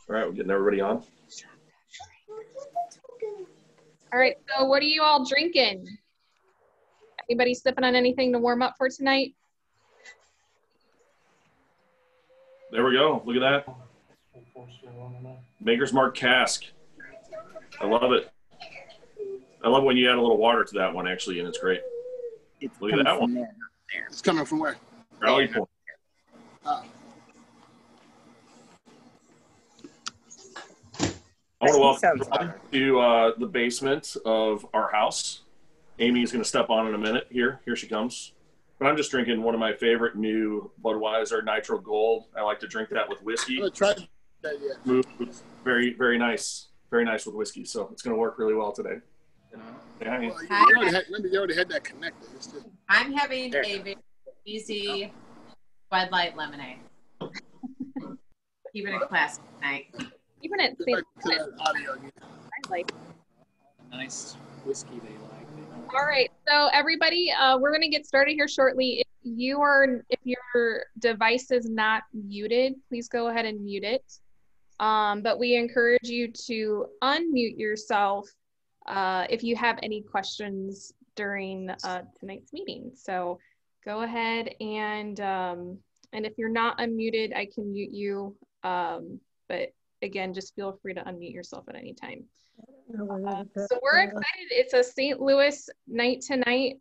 All right, we're getting everybody on. All right, so what are you all drinking? Anybody sipping on anything to warm up for tonight? There we go. Look at that. Maker's Mark cask. I love it. I love when you add a little water to that one, actually, and it's great. Look at that one. There. It's coming from where? RallyPoint. I want to welcome you to the basement of our house. Amy's going to step on in a minute. Here she comes. But I'm just drinking one of my favorite new Budweiser Nitro Gold. I like to drink that with whiskey. I haven't tried that yet. Very, very nice. Very nice with whiskey. So it's going to work really well today. Yeah. Well, you already had that connected. I'm having a very easy Bud Light lemonade. Keeping it classic tonight. Even at Get back to that audio again. I like. Nice whiskey they like. All right, so everybody, we're going to get started here shortly. If your device is not muted, please go ahead and mute it. But we encourage you to unmute yourself if you have any questions during tonight's meeting. So go ahead and if you're not unmuted, I can mute you. But again, just feel free to unmute yourself at any time. So we're excited. It's a St. Louis night tonight.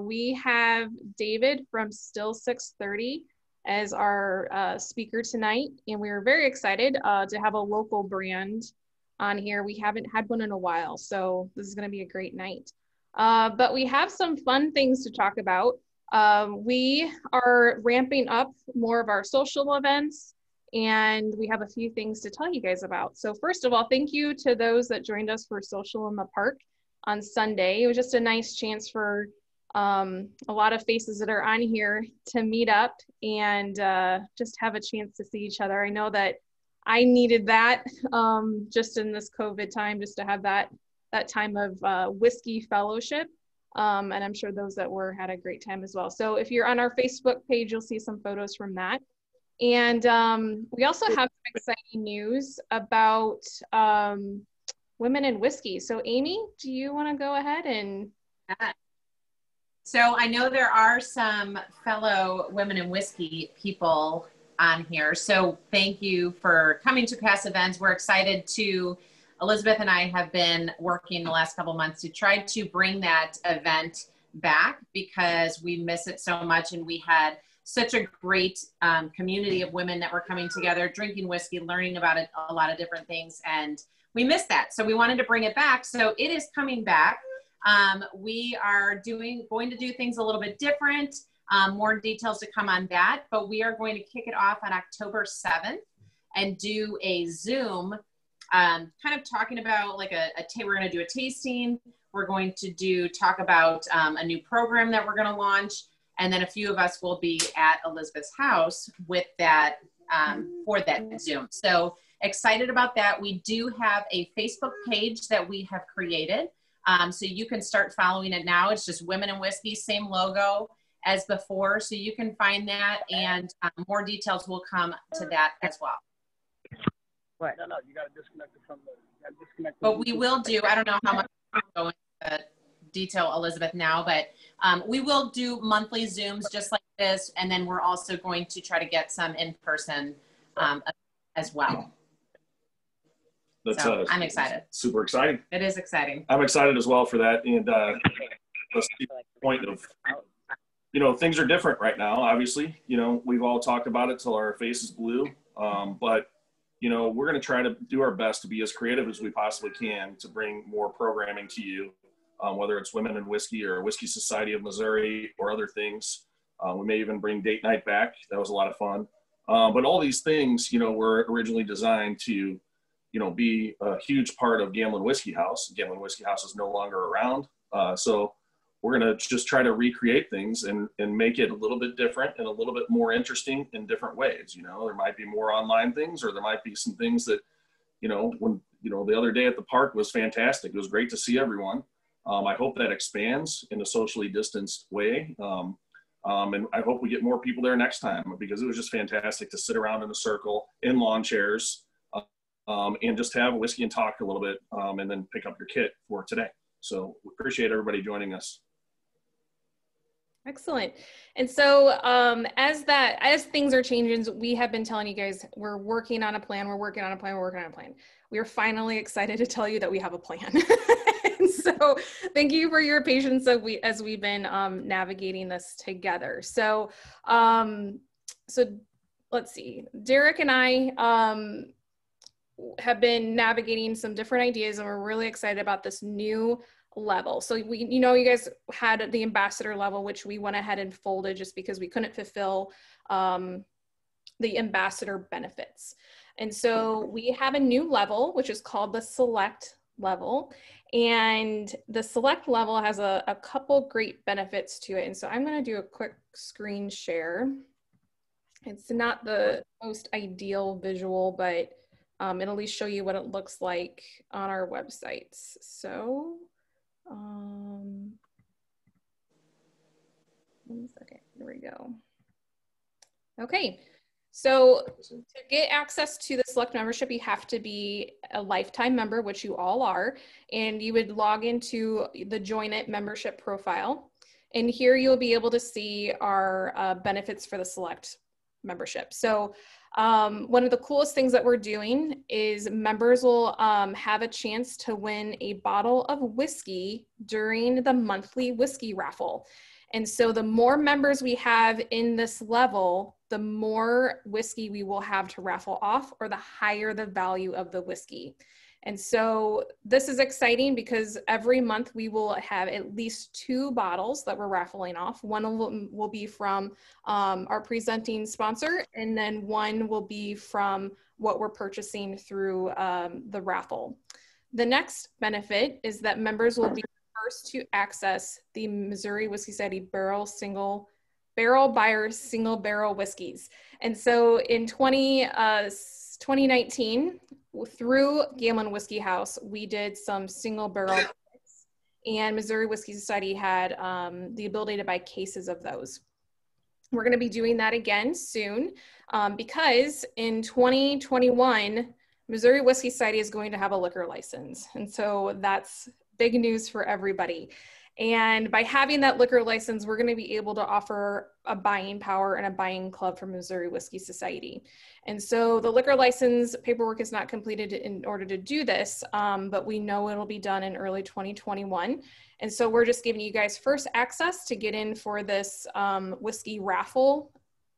We have David from StilL 630 as our speaker tonight, and we are very excited to have a local brand on here. We haven't had one in a while, so this is going to be a great night. But we have some fun things to talk about. We are ramping up more of our social events, and we have a few things to tell you guys about. So first of all, thank you to those that joined us for Social in the Park on Sunday. It was just a nice chance for a lot of faces that are on here to meet up and just have a chance to see each other. I know that I needed that just in this COVID time, just to have that time of whiskey fellowship. And I'm sure those that were had a great time as well. So if you're on our Facebook page, you'll see some photos from that. And we also have some exciting news about women in whiskey. So Amy, do you want to go ahead and? So I know there are some fellow women in whiskey people on here. So thank you for coming to past events. We're excited to, Elizabeth and I have been working the last couple months to try to bring that event back because we miss it so much, and we had such a great community of women that were coming together, drinking whiskey, learning about it, a lot of different things, and we missed that. So we wanted to bring it back. So it is coming back. We are going to do things a little bit different, more details to come on that, but we are going to kick it off on October 7th and do a Zoom, kind of talking about like we're going to do a tasting. We're going to talk about a new program that we're going to launch. And then a few of us will be at Elizabeth's house with that, for that Zoom. So excited about that. We do have a Facebook page that we have created. So you can start following it now. It's just Women in Whiskey, same logo as before. So you can find that, and more details will come to that as well. Right. No, you got to disconnect it from the, but we will do, I don't know how much I'm going to detail Elizabeth now, but we will do monthly Zooms just like this. And then we're also going to try to get some in-person as well. That's so I'm excited. Super exciting. It is exciting. I'm excited as well for that. And let's see the point of, things are different right now, obviously. We've all talked about it till our face is blue. But, we're going to try to do our best to be as creative as we possibly can to bring more programming to you, whether it's Women in Whiskey or Whiskey Society of Missouri or other things. We may even bring date night back. That was a lot of fun. But all these things, were originally designed to, be a huge part of Gamblin' Whiskey House. Gamblin' Whiskey House is no longer around. So we're going to just try to recreate things and make it a little bit different and a little bit more interesting in different ways. There might be more online things, or there might be some things that, when, the other day at the park was fantastic. It was great to see everyone. I hope that expands in a socially distanced way. And I hope we get more people there next time, because it was just fantastic to sit around in a circle in lawn chairs and just have a whiskey and talk a little bit, and then pick up your kit for today. So we appreciate everybody joining us. Excellent. And so as things are changing, we have been telling you guys, we're working on a plan, we're working on a plan, we're working on a plan. We are finally excited to tell you that we have a plan. And so thank you for your patience as we've been navigating this together. So, let's see, Derek and I have been navigating some different ideas, and we're really excited about this new level. So you guys had the ambassador level, which we went ahead and folded just because we couldn't fulfill the ambassador benefits. And so we have a new level, which is called the select level. And the select level has a couple great benefits to it. And so I'm going to do a quick screen share. It's not the most ideal visual, but it'll at least show you what it looks like on our websites. So one second, here we go. Okay, so to get access to the select membership, you have to be a lifetime member, which you all are, and you would log into the Join It membership profile. And here you'll be able to see our benefits for the select membership. So one of the coolest things that we're doing is members will have a chance to win a bottle of whiskey during the monthly whiskey raffle. And so the more members we have in this level, the more whiskey we will have to raffle off, or the higher the value of the whiskey. And so this is exciting because every month we will have at least 2 bottles that we're raffling off. One will be from our presenting sponsor, and then one will be from what we're purchasing through the raffle. The next benefit is that members will be first to access the Missouri Whiskey Society Barrel Buyers Single Barrel Whiskeys. And so in 2019, through Galen Whiskey House, we did some single barrel picks, and Missouri Whiskey Society had the ability to buy cases of those. We're going to be doing that again soon because in 2021, Missouri Whiskey Society is going to have a liquor license. And so that's big news for everybody. And by having that liquor license, we're going to be able to offer a buying power and a buying club for Missouri Whiskey Society. And so the liquor license paperwork is not completed in order to do this, but we know it'll be done in early 2021. And so we're just giving you guys first access to get in for this whiskey raffle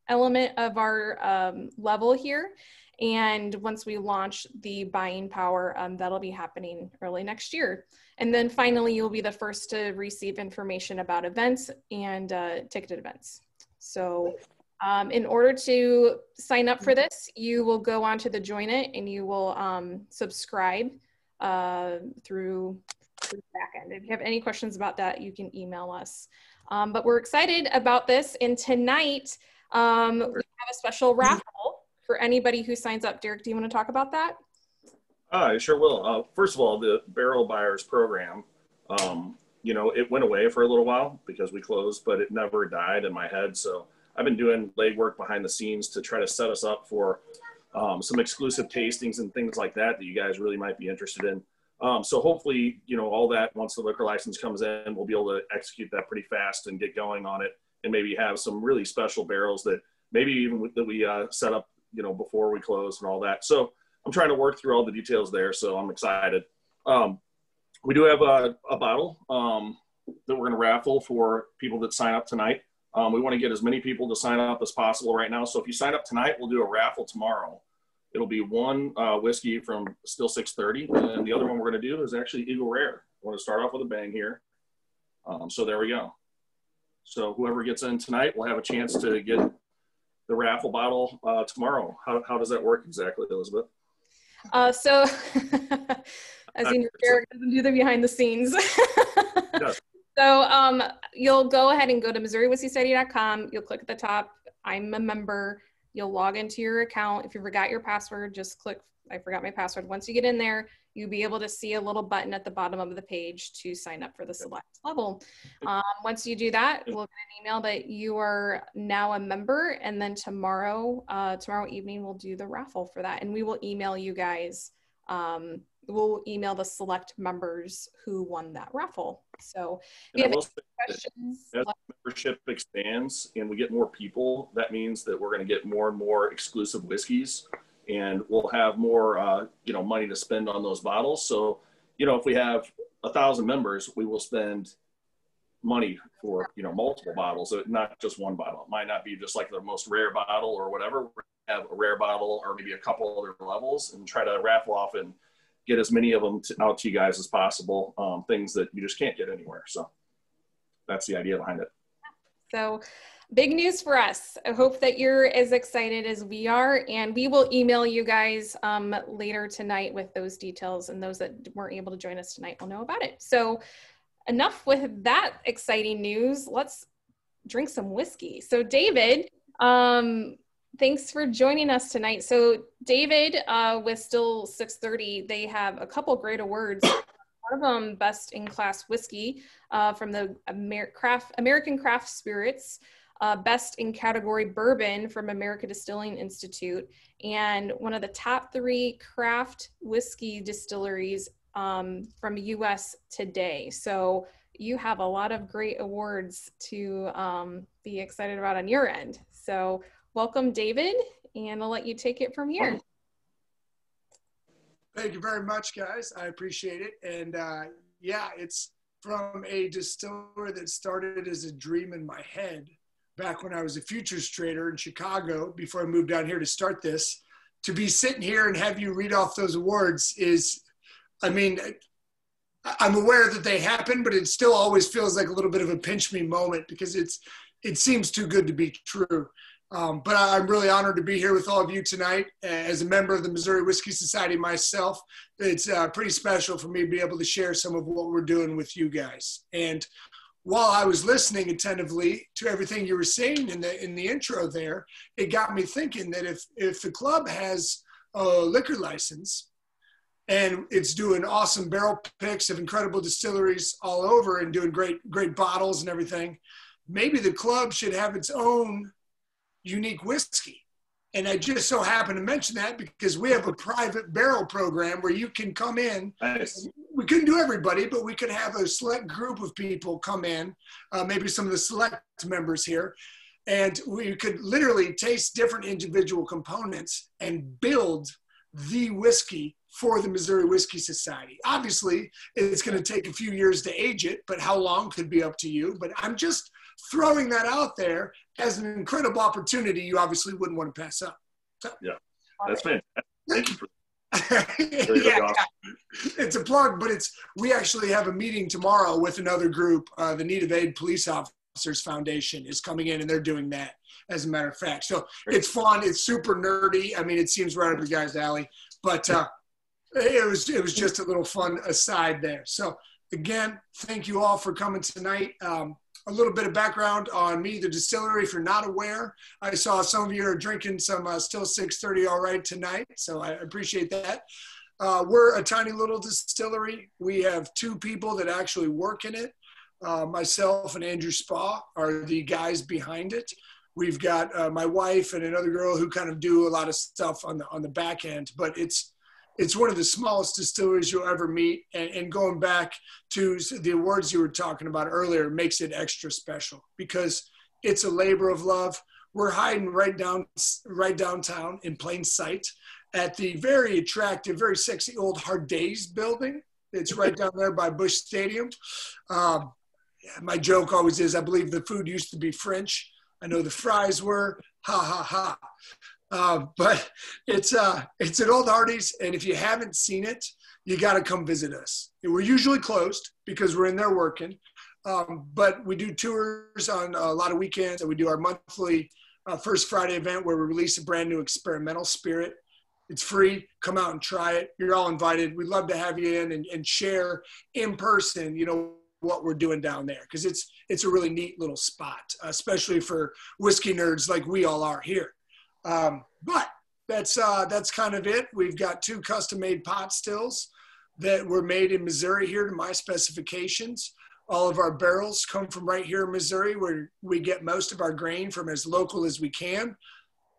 element of our level here. And once we launch the buying power, that'll be happening early next year. And then finally, you'll be the first to receive information about events and ticketed events. So in order to sign up for this, you will go onto the Join It and you will subscribe through the back end. If you have any questions about that, you can email us. But we're excited about this. And tonight, we have a special raffle for anybody who signs up. Derek, do you want to talk about that? I sure will. First of all, the Barrel Buyers program, it went away for a little while because we closed, but it never died in my head. So I've been doing legwork behind the scenes to try to set us up for some exclusive tastings and things like that you guys really might be interested in. So hopefully, all that, once the liquor license comes in, we'll be able to execute that pretty fast and get going on it, and maybe have some really special barrels that maybe even that we set up, before we close and all that. So I'm trying to work through all the details there, so I'm excited. We do have a bottle that we're going to raffle for people that sign up tonight. We want to get as many people to sign up as possible right now. So if you sign up tonight, we'll do a raffle tomorrow. It'll be one whiskey from StilL 630, and the other one we're going to do is actually Eagle Rare. I want to start off with a bang here. So there we go. So whoever gets in tonight will have a chance to get the raffle bottle tomorrow. How does that work exactly, Elizabeth? So as you know, Derek doesn't do the behind the scenes. Yes. So you'll go ahead and go to MissouriWhiskeySociety.com. You'll click at the top, I'm a member. You'll log into your account. If you forgot your password, just click, I forgot my password. Once you get in there, you'll be able to see a little button at the bottom of the page to sign up for the select level. Once you do that, we'll get an email that you are now a member, and then tomorrow evening we'll do the raffle for that, and we will email you guys. We'll email the select members who won that raffle. So if you have any questions, as membership expands and we get more people, that means that we're going to get more and more exclusive whiskeys, and we'll have more, money to spend on those bottles. So, if we have 1,000 members, we will spend money for, multiple bottles, not just one bottle. It might not be just like the most rare bottle or whatever. We're going to have a rare bottle or maybe a couple other levels and try to raffle off and get as many of them out to you guys as possible. Things that you just can't get anywhere. So that's the idea behind it. So big news for us. I hope that you're as excited as we are, and we will email you guys later tonight with those details, and those that weren't able to join us tonight will know about it. So enough with that exciting news. Let's drink some whiskey. So David, thanks for joining us tonight. So David, with StilL 630, they have a couple great awards. One of them, Best in Class Whiskey from the American Craft Spirits, Best in Category Bourbon from American Distilling Institute, and one of the top 3 craft whiskey distilleries from US Today. So you have a lot of great awards to be excited about on your end. So welcome, David, and I'll let you take it from here. Thank you very much, guys. I appreciate it. And yeah, it's from a distiller that started as a dream in my head back when I was a futures trader in Chicago before I moved down here to start this. To be sitting here and have you read off those awards is, I mean, I'm aware that they happen, but it still always feels like a little bit of a pinch me moment because it seems too good to be true. But I'm really honored to be here with all of you tonight. As a member of the Missouri Whiskey Society myself, it's pretty special for me to be able to share some of what we're doing with you guys. And while I was listening attentively to everything you were saying in the intro there, it got me thinking that if the club has a liquor license and it's doing awesome barrel picks of incredible distilleries all over and doing great bottles and everything, maybe the club should have its own unique whiskey. And I just so happen to mention that because we have a private barrel program where you can come in. Nice. We couldn't do everybody, but we could have a select group of people come in, maybe some of the select members here, and we could literally taste different individual components and build the whiskey for the Missouri Whiskey Society. Obviously, it's going to take a few years to age it, but how long could be up to you. But I'm just throwing that out there as an incredible opportunity you obviously wouldn't want to pass up. So, yeah, that's fantastic. Thank you for yeah, it's a plug, but we actually have a meeting tomorrow with another group. The Need of Aid Police Officers Foundation is coming in, and they're doing that, as a matter of fact. So it's fun. It's super nerdy. I mean, it seems right up the guy's alley, but it was just a little fun aside there. So again, thank you all for coming tonight. A little bit of background on me, the distillery, if you're not aware. I saw some of you are drinking some StilL 630 all right tonight, so I appreciate that. We're a tiny little distillery. We have 2 people that actually work in it. Myself and Andrew Spa are the guys behind it. We've got my wife and another girl who kind of do a lot of stuff on the back end, but it's one of the smallest distilleries you'll ever meet. And going back to the awards you were talking about earlier makes it extra special because it's a labor of love. We're hiding right downtown in plain sight at the very attractive, very sexy old Hard Days building. It's right down there by Busch Stadium. My joke always is, I believe the food used to be French. I know the fries were, ha, ha, ha. But it's at Old Hardy's, and if you haven't seen it, you got to come visit us. We're usually closed because we're in there working, but we do tours on a lot of weekends, and we do our monthly First Friday event where we release a brand new experimental spirit. It's free. Come out and try it. You're all invited. We'd love to have you in and share in person, what we're doing down there, because it's a really neat little spot, especially for whiskey nerds like we all are here. But that's kind of it. We've got 2 custom-made pot stills that were made in Missouri here to my specifications. All of our barrels come from right here in Missouri, where we get most of our grain from as local as we can.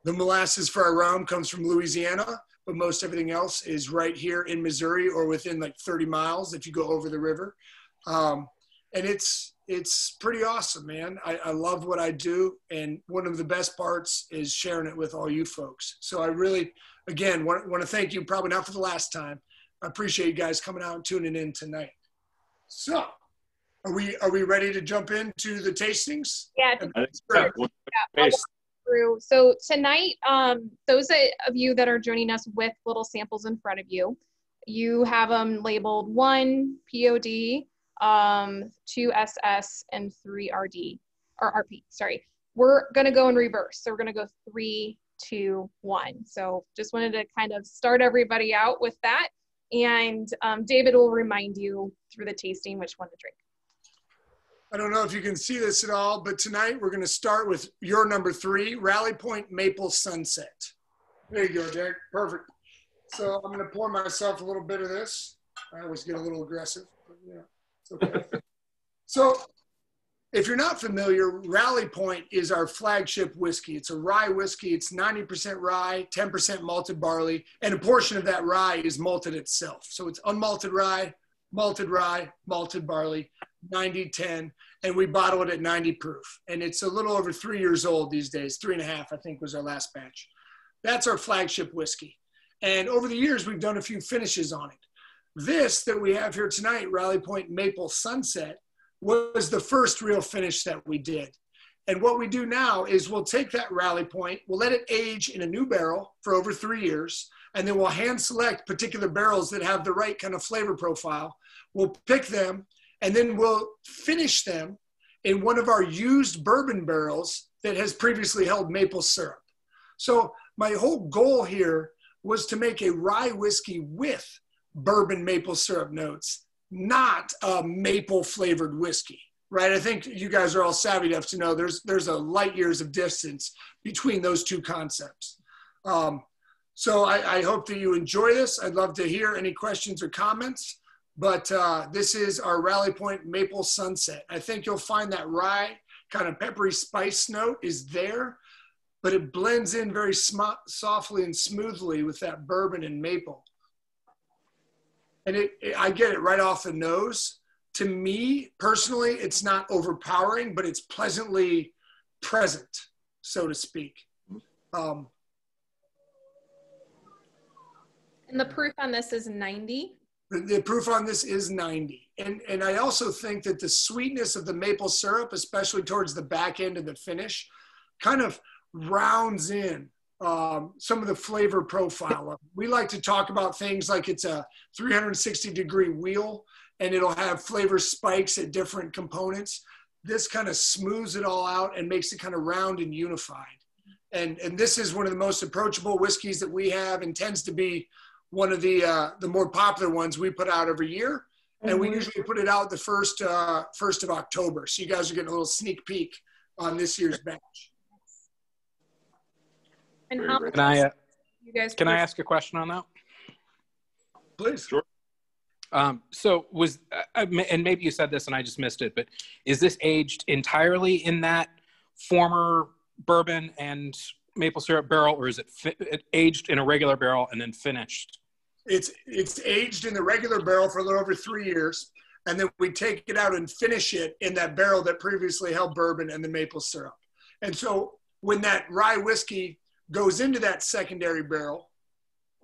The molasses for our rum comes from Louisiana, but most everything else is right here in Missouri or within like 30 miles if you go over the river. And it's pretty awesome, man. I love what I do. And one of the best parts is sharing it with all you folks. So I really, again, want to thank you, probably not for the last time. I appreciate you guys coming out and tuning in tonight. So are we ready to jump into the tastings? Yeah. Yeah. Through. So tonight, those of you that are joining us with little samples in front of you, you have them labeled 1 POD, 2 SS, and 3 RD, or RP, sorry. We're gonna go in reverse. So we're gonna go 3, 2, 1. So just wanted to kind of start everybody out with that. And David will remind you through the tasting which one to drink. I don't know if you can see this at all, but tonight we're going to start with your number 3, RallyPoint Maple Sunset. There you go, Derek. Perfect. So I'm going to pour myself a little bit of this. I always get a little aggressive, but yeah, it's okay. So if you're not familiar, RallyPoint is our flagship whiskey. It's a rye whiskey. It's 90% rye, 10% malted barley, and a portion of that rye is malted itself. So it's unmalted rye, malted barley, 90-10, and we bottle it at 90 proof. And it's a little over 3 years old these days. 3.5, I think, was our last batch. That's our flagship whiskey. And over the years, we've done a few finishes on it. This that we have here tonight, RallyPoint Maple Sunset, was the first real finish that we did. And what we do now is we'll take that RallyPoint, we'll let it age in a new barrel for over 3 years, and then we'll hand select particular barrels that have the right kind of flavor profile. We'll pick them, and then we'll finish them in one of our used bourbon barrels that has previously held maple syrup. So my whole goal here was to make a rye whiskey with bourbon maple syrup notes, not a maple flavored whiskey, right? I think you guys are all savvy enough to know there's a light years of distance between those 2 concepts. So I hope that you enjoy this. I'd love to hear any questions or comments. But this is our RallyPoint Maple Sunset. I think you'll find that rye kind of peppery spice note is there, but it blends in very softly and smoothly with that bourbon and maple. And I get it right off the nose. To me, personally, it's not overpowering, but it's pleasantly present, so to speak. And the proof on this is 90. The proof on this is 90. And I also think that the sweetness of the maple syrup, especially towards the back end of the finish, kind of rounds in some of the flavor profile of it. We like to talk about things like it's a 360-degree wheel, and it'll have flavor spikes at different components. This kind of smooths it all out and makes it kind of round and unified. And this is one of the most approachable whiskeys that we have, and tends to be one of the more popular ones we put out every year. And we usually put it out the first of October. So you guys are getting a little sneak peek on this year's batch. And how you guys can I ask a question on that? Please. Sure. So was, and maybe you said this and I just missed it, but is this aged entirely in that former bourbon and maple syrup barrel, or is it aged in a regular barrel and then finished? It's aged in the regular barrel for a little over 3 years, and then we take it out and finish it in that barrel that previously held bourbon and the maple syrup. And so when that rye whiskey goes into that secondary barrel,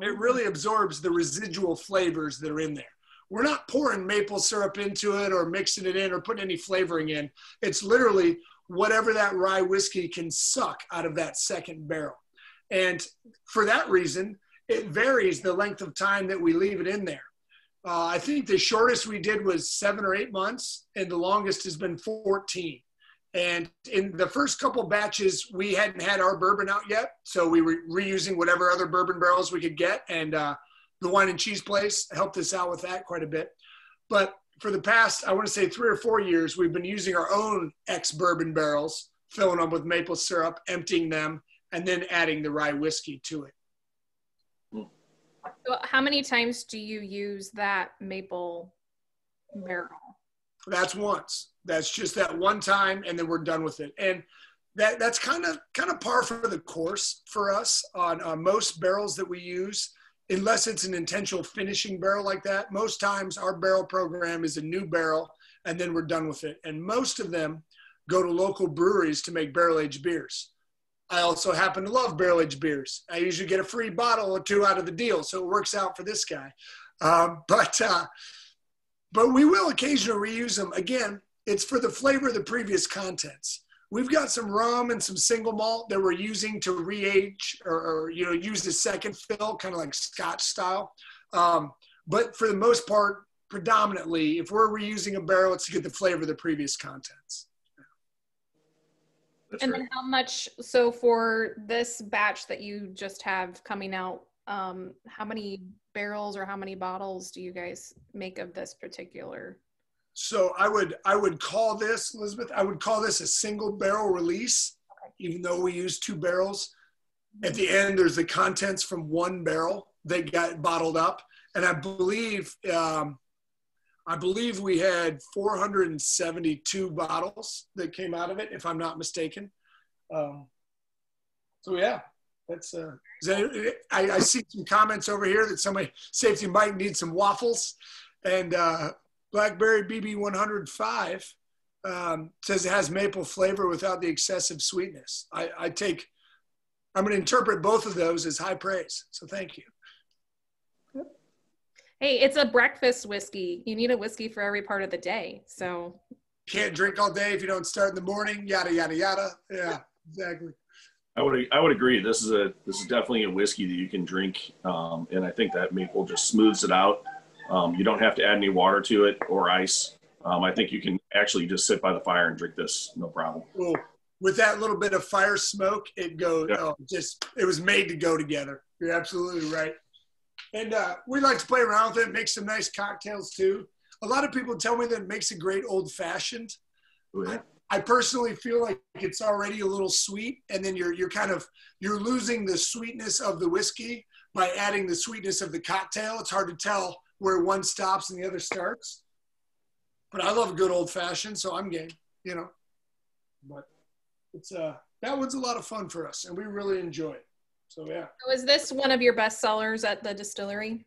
it really absorbs the residual flavors that are in there. We're not pouring maple syrup into it or mixing it in or putting any flavoring in. It's literally whatever that rye whiskey can suck out of that second barrel. And for that reason, it varies the length of time that we leave it in there. I think the shortest we did was 7 or 8 months, and the longest has been 14. And in the first couple batches, we hadn't had our bourbon out yet, so we were reusing whatever other bourbon barrels we could get, and the wine and cheese place helped us out with that quite a bit. But for the past, I want to say 3 or 4 years, we've been using our own ex-bourbon barrels, filling them with maple syrup, emptying them, and then adding the rye whiskey to it. So how many times do you use that maple barrel? That's once. That's just that one time, and then we're done with it. And that's kind of par for the course for us on most barrels that we use, unless it's an intentional finishing barrel like that. Most times our barrel program is a new barrel, and then we're done with it. And most of them go to local breweries to make barrel-aged beers. I also happen to love barrel-aged beers. I usually get a free bottle or two out of the deal, so it works out for this guy. But we will occasionally reuse them. Again, it's for the flavor of the previous contents. We've got some rum and some single malt that we're using to re-age or use the second fill, kind of like Scotch style. But for the most part, predominantly, if we're reusing a barrel, it's to get the flavor of the previous contents. And then how much, so for this batch that you just have coming out, how many barrels or how many bottles do you guys make of this particular? So I would call this, Elizabeth, I would call this a single barrel release, even though we use 2 barrels. At the end, there's the contents from 1 barrel that got bottled up. And I believe we had 472 bottles that came out of it, if I'm not mistaken. So yeah, that's, I see some comments over here that somebody, Safety Mike needs some waffles, and Blackberry BB 105 says it has maple flavor without the excessive sweetness. I'm going to interpret both of those as high praise. So thank you. Hey, it's a breakfast whiskey. You need a whiskey for every part of the day. So can't drink all day if you don't start in the morning, yada, yada, yada. Yeah, exactly. I would agree. This is definitely a whiskey that you can drink. And I think that maple just smooths it out. You don't have to add any water to it or ice. I think you can actually just sit by the fire and drink this, no problem. Cool. With that little bit of fire smoke, it goes, yeah. It was made to go together. You're absolutely right. And we like to play around with it, make some nice cocktails too. A lot of people tell me that it makes a great old fashioned. Oh, yeah. I personally feel like it's already a little sweet, and then you're losing the sweetness of the whiskey by adding the sweetness of the cocktail. It's hard to tell where one stops and the other starts. But I love a good old fashioned, so I'm game, But it's that one's a lot of fun for us, and we really enjoy it. So yeah. So is this one of your best sellers at the distillery?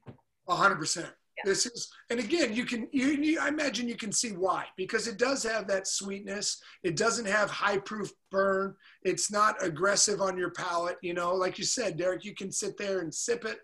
100%. Yeah. This is, and again, I imagine you can see why, because it does have that sweetness. It doesn't have high proof burn. It's not aggressive on your palate. Like you said, Derek, you can sit there and sip it.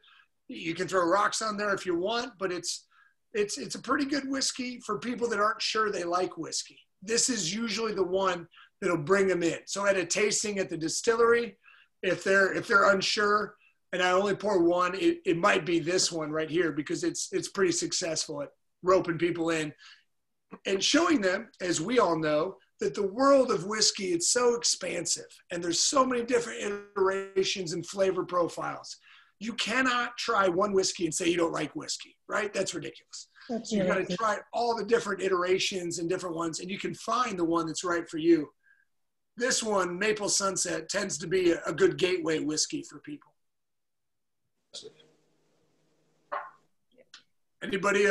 You can throw rocks on there if you want, but it's a pretty good whiskey for people that aren't sure they like whiskey. This is usually the one that'll bring them in. So at a tasting at the distillery, if they're unsure, and I only pour one, it might be this one right here, because it's pretty successful at roping people in and showing them, as we all know, that the world of whiskey, it's so expansive and there's so many different iterations and flavor profiles. You cannot try one whiskey and say you don't like whiskey, right? That's ridiculous. You got to try all the different iterations and different ones, and you can find the one that's right for you. This one, Maple Sunset, tends to be a good gateway whiskey for people. Anybody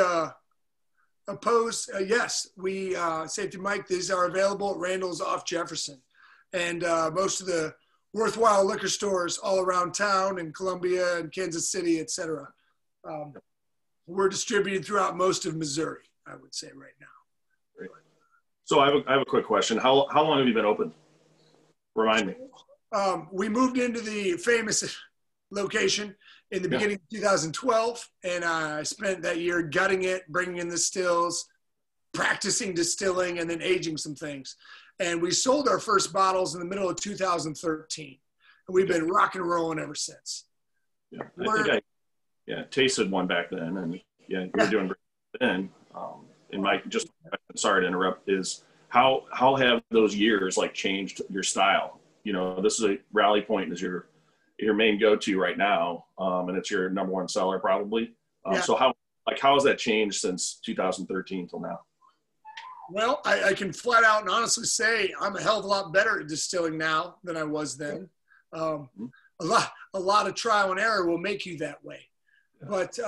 opposed? Yes, we, Safety Mike, these are available at Randall's off Jefferson. And most of the worthwhile liquor stores all around town in Columbia and Kansas City, et cetera. We're distributed throughout most of Missouri, I would say right now. Great. So I have a quick question. How long have you been open? Remind me. We moved into the famous location in the beginning of 2012, and I spent that year gutting it, bringing in the stills, practicing distilling, and then aging some things. And we sold our first bottles in the middle of 2013, and we've been rock and rolling ever since. Yeah, I think I tasted one back then, and you were doing great then. And Mike, just sorry to interrupt, is how have those years changed your style? This is a RallyPoint is your main go-to right now, and it's your number one seller probably. So how has that changed since 2013 till now? Well, I can flat out and honestly say I'm a hell of a lot better at distilling now than I was then. A lot of trial and error will make you that way. But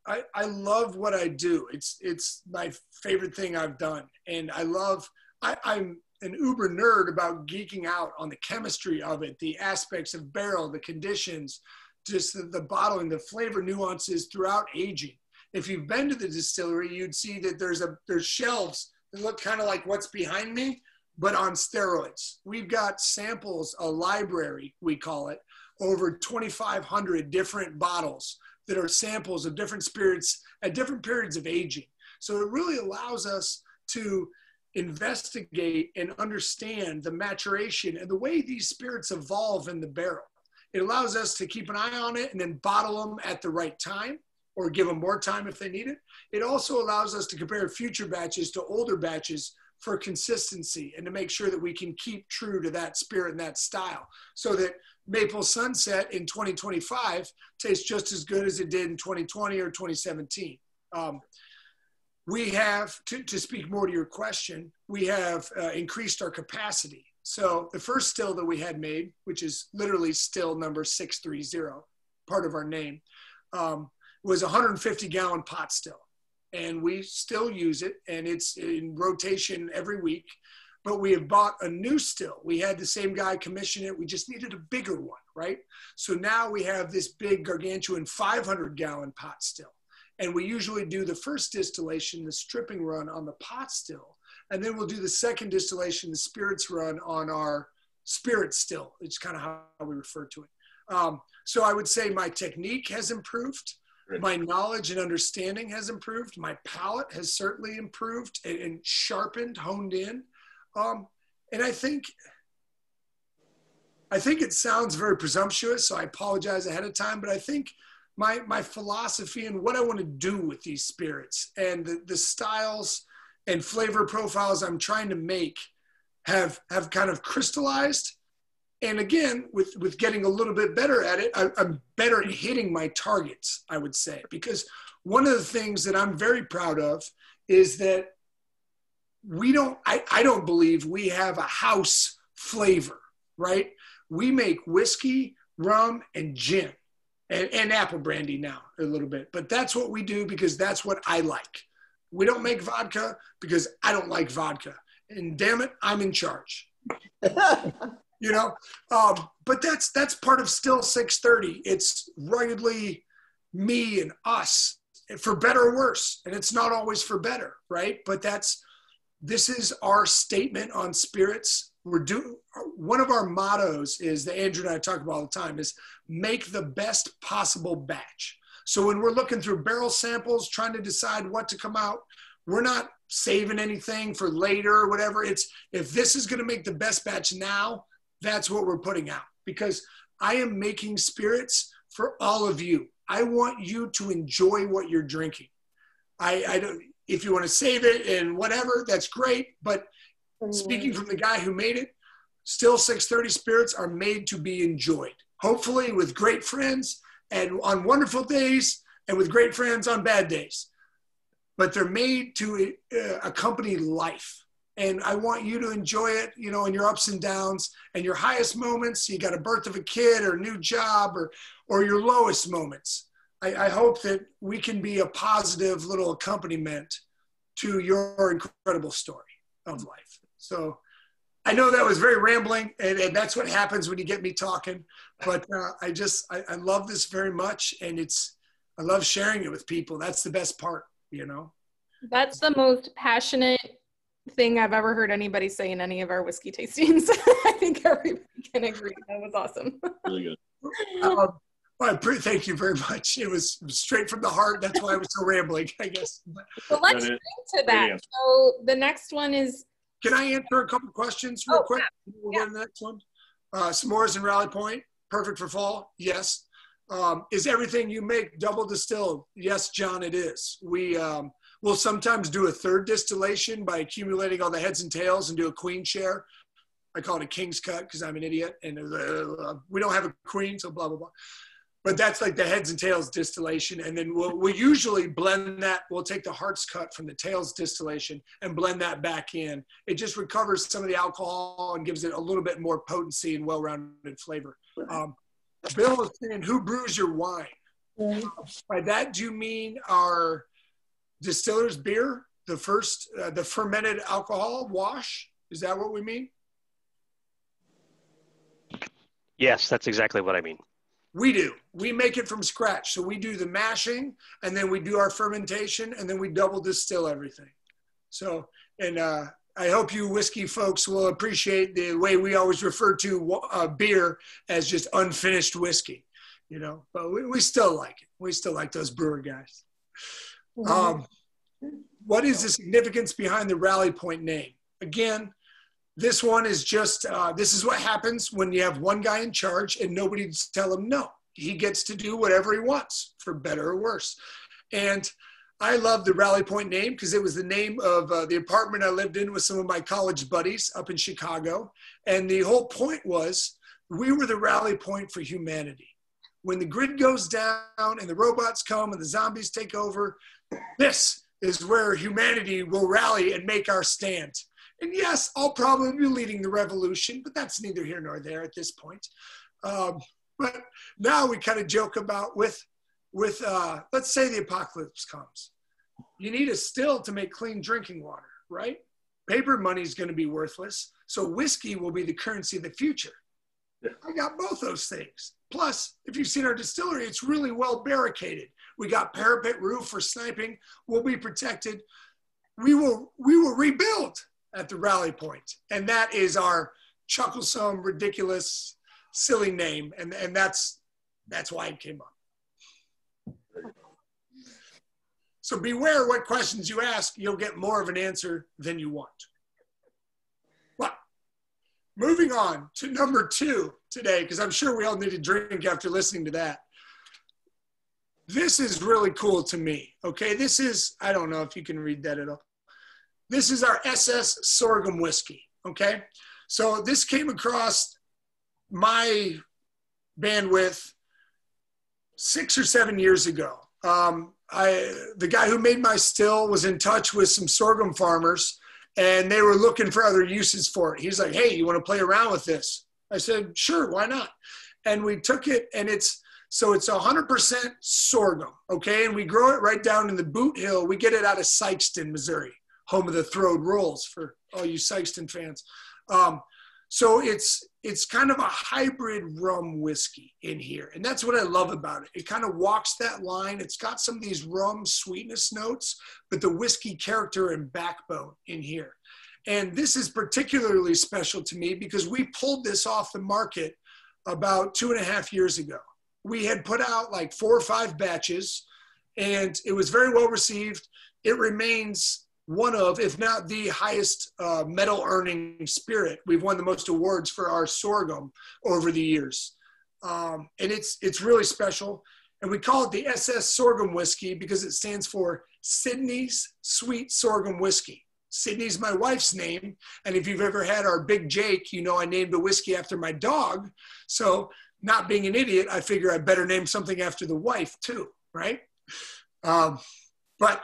I love what I do. It's my favorite thing I've done. And I'm an uber nerd about geeking out on the chemistry of it, the aspects of barrel, the conditions, just the bottling, the flavor nuances throughout aging. If you've been to the distillery, you'd see that there's shelves that look kind of like what's behind me, but on steroids. We've got samples, a library, we call it, over 2,500 different bottles that are samples of different spirits at different periods of aging. So it really allows us to investigate and understand the maturation and the way these spirits evolve in the barrel. It allows us to keep an eye on it and then bottle them at the right time or give them more time if they need it. It also allows us to compare future batches to older batches for consistency and to make sure that we can keep true to that spirit and that style so that Maple Sunset in 2025 tastes just as good as it did in 2020 or 2017. We have, to speak more to your question, we have increased our capacity. So the first still that we had made, which is literally still number 630, part of our name, was a 150-gallon pot still. And we still use it, and it's in rotation every week. But we have bought a new still. We had the same guy commission it. We just needed a bigger one, right? So now we have this big gargantuan 500-gallon pot still. And we usually do the first distillation, the stripping run on the pot still. And then we'll do the second distillation, the spirits run on our spirit still. It's kind of how we refer to it. So I would say my technique has improved. My knowledge and understanding has improved. My palate has certainly improved and sharpened, honed in. And I think it sounds very presumptuous, so I apologize ahead of time, but I think my philosophy and what I want to do with these spirits and the styles and flavor profiles I'm trying to make have kind of crystallized. And again, with getting a little bit better at it, I'm better at hitting my targets, I would say. Because one of the things that I'm very proud of is that I don't believe we have a house flavor, right? We make whiskey, rum, and gin, and apple brandy now a little bit. But that's what we do because that's what I like. We don't make vodka because I don't like vodka. And damn it, I'm in charge. You know, but that's part of StilL 630. It's ruggedly me and us, for better or worse. And it's not always for better, right? But this is our statement on spirits. One of our mottos is that Andrew and I talk about all the time is make the best possible batch. So when we're looking through barrel samples, trying to decide what to come out, we're not saving anything for later or whatever. It's if this is going to make the best batch now, that's what we're putting out, because I am making spirits for all of you. I want you to enjoy what you're drinking. I don't, if you want to save it and whatever, that's great. But speaking from the guy who made it, StilL 630 spirits are made to be enjoyed, hopefully with great friends and on wonderful days and with great friends on bad days. But they're made to accompany life. And I want you to enjoy it, you know, in your ups and downs and your highest moments. You got a birth of a kid or a new job or your lowest moments. I hope that we can be a positive little accompaniment to your incredible story of life. So I know that was very rambling, and that's what happens when you get me talking. But I love this very much, and I love sharing it with people. That's the best part, you know. That's the most passionate thing I've ever heard anybody say in any of our whiskey tastings. I think everybody can agree. That was awesome. Really good. Thank you very much. It was straight from the heart. That's why I was so rambling, I guess. Well, let's get into that. So the next one is... Can I answer a couple questions real quick? Yeah. We'll go to the next one. S'mores and RallyPoint, perfect for fall? Yes. Is everything you make double distilled? Yes, John, it is. We'll sometimes do a third distillation by accumulating all the heads and tails and do a queen share. I call it a king's cut because I'm an idiot and we don't have a queen, so blah, blah, blah. but that's like the heads and tails distillation. And then we'll usually blend that. We'll take the hearts cut from the tails distillation and blend that back in. It just recovers some of the alcohol and gives it a little bit more potency and well-rounded flavor. Bill was saying, who brews your wine? By that, do you mean our distiller's beer, the first, the fermented alcohol wash? Is that what we mean? Yes, that's exactly what I mean. We do. We make it from scratch. So we do the mashing, and then we do our fermentation, and then we double distill everything. So, and I hope you whiskey folks will appreciate the way we always refer to beer as just unfinished whiskey, you know, but we still like it. We still like those brewer guys. What is the significance behind the RallyPoint name? Again, this one is just, this is what happens when you have one guy in charge and nobody to tell him no. He gets to do whatever he wants, for better or worse. And I love the RallyPoint name because it was the name of the apartment I lived in with some of my college buddies up in Chicago. And the whole point was we were the rally point for humanity. When the grid goes down and the robots come and the zombies take over, this is where humanity will rally and make our stand. And yes, I'll probably be leading the revolution, but that's neither here nor there at this point. But now we kind of joke about with let's say the apocalypse comes. You need a still to make clean drinking water, right? Paper money is going to be worthless. So whiskey will be the currency of the future. I got both those things. Plus, if you've seen our distillery, it's really well barricaded. We got parapet roof for sniping. We'll be protected. We will rebuild at the RallyPoint. And that is our chucklesome, ridiculous, silly name. And that's why it came up. So beware what questions you ask. You'll get more of an answer than you want. But moving on to number 2 today, because I'm sure we all need a drink after listening to that. This is really cool to me, okay? This is, I don't know if you can read that at all. This is our SS Sorghum Whiskey, okay? So this came across my bandwidth 6 or 7 years ago. The guy who made my still was in touch with some sorghum farmers and they were looking for other uses for it. He's like, hey, you want to play around with this? I said, sure, why not? And we took it and it's 100% sorghum, okay? And we grow it right down in the Boot Hill. We get it out of Sikeston, Missouri, home of the Throwed Rolls for all you Sikeston fans. So it's kind of a hybrid rum whiskey in here. And that's what I love about it. It kind of walks that line. It's got some of these rum sweetness notes, but the whiskey character and backbone in here. And this is particularly special to me because we pulled this off the market about 2.5 years ago. We had put out like 4 or 5 batches and it was very well received. It remains one of, if not the highest medal earning spirit. We've won the most awards for our sorghum over the years. And it's really special. And we call it the SS Sorghum Whiskey because it stands for Sydney's Sweet Sorghum Whiskey. Sydney's my wife's name. And if you've ever had our Big Jake, you know I named a whiskey after my dog. So not being an idiot, I figure I better name something after the wife too, right? But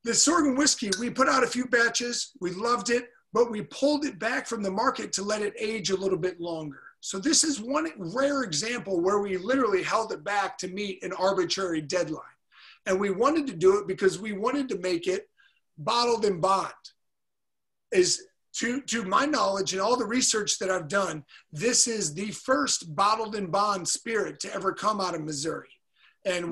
the sorghum whiskey, we put out a few batches, we loved it, but we pulled it back from the market to let it age a little bit longer. So this is one rare example where we literally held it back to meet an arbitrary deadline. And we wanted to do it because we wanted to make it bottled in bond. To my knowledge and all the research that I've done, this is the first bottled in bond spirit to ever come out of Missouri. And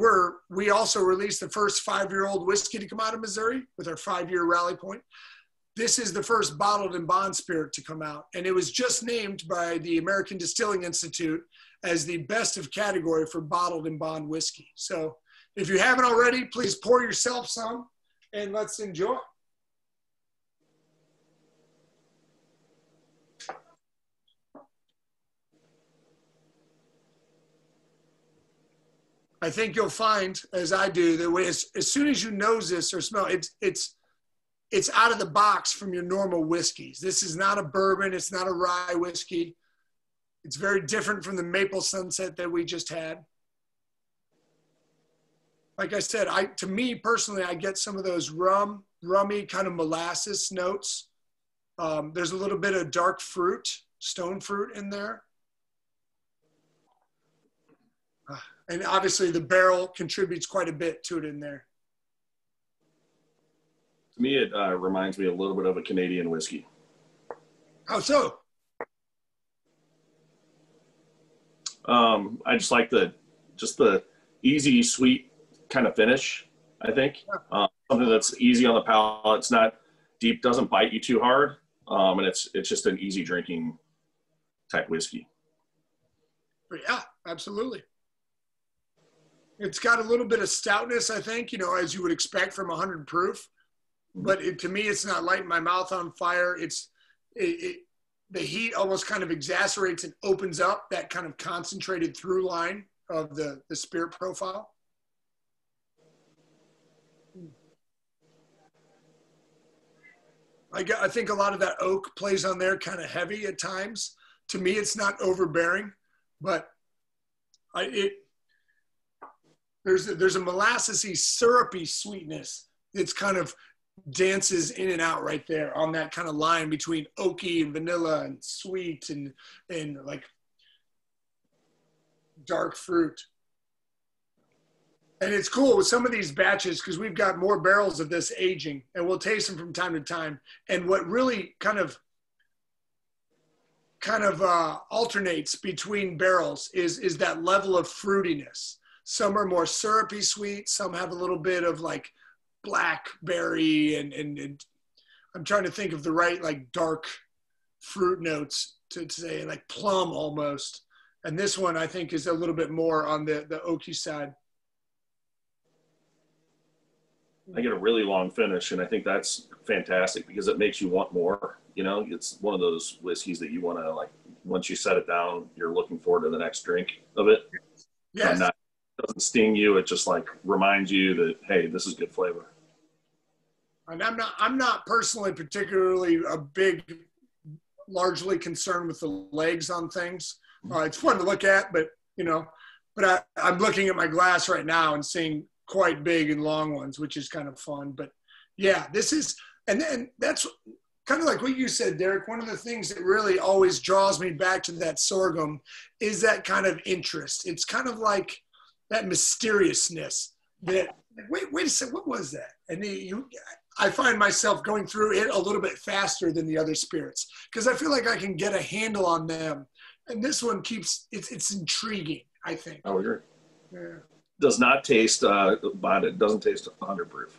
we also released the first 5-year-old whiskey to come out of Missouri with our 5-year RallyPoint. This is the first bottled in bond spirit to come out. And it was just named by the American Distilling Institute as the best of category for bottled in bond whiskey. So if you haven't already, please pour yourself some and let's enjoy. I think you'll find, as I do, that as soon as you nose this or smell it, it's out of the box from your normal whiskeys. This is not a bourbon. It's not a rye whiskey. It's very different from the Maple Sunset that we just had. like I said, to me personally, I get some of those rummy kind of molasses notes. There's a little bit of dark fruit, stone fruit in there. And obviously the barrel contributes quite a bit to it in there. To me, it reminds me a little bit of a Canadian whiskey. How so? I just like the easy, sweet kind of finish, I think. Something that's easy on the palate. It's not deep, doesn't bite you too hard. And it's just an easy drinking type whiskey. Yeah, absolutely. It's got a little bit of stoutness, I think, you know, as you would expect from 100 proof. But to me, it's not lighting my mouth on fire. The heat almost kind of exacerbates and opens up that kind of concentrated through line of the spirit profile. I think a lot of that oak plays on there kind of heavy at times. To me, it's not overbearing, but there's a molassesy, syrupy sweetness that's kind of dances in and out right there on that kind of line between oaky and vanilla and sweet and like dark fruit. And it's cool with some of these batches because we've got more barrels of this aging and we'll taste them from time to time. And what really kind of alternates between barrels is that level of fruitiness. Some are more syrupy sweet. Some have a little bit of like blackberry and I'm trying to think of the right like dark fruit notes to say, like plum almost. And this one I think is a little bit more on the oaky side. I get a really long finish, and I think that's fantastic because it makes you want more. You know, it's one of those whiskeys that you want to, like, once you set it down, you're looking forward to the next drink of it. Yes. It doesn't sting you. It just like reminds you that, hey, this is good flavor. And I'm not personally particularly largely concerned with the legs on things. It's fun to look at, but you know, I'm looking at my glass right now and seeing quite big and long ones, which is kind of fun. But yeah, and then that's kind of like what you said, Derek. One of the things that really always draws me back to that sorghum is that kind of interest. It's kind of like that mysteriousness that, wait a second, what was that? And I find myself going through it a little bit faster than the other spirits because I feel like I can get a handle on them. And this one it's intriguing, I think. I would agree. Yeah. Does not taste bonded. Doesn't taste 100 proof.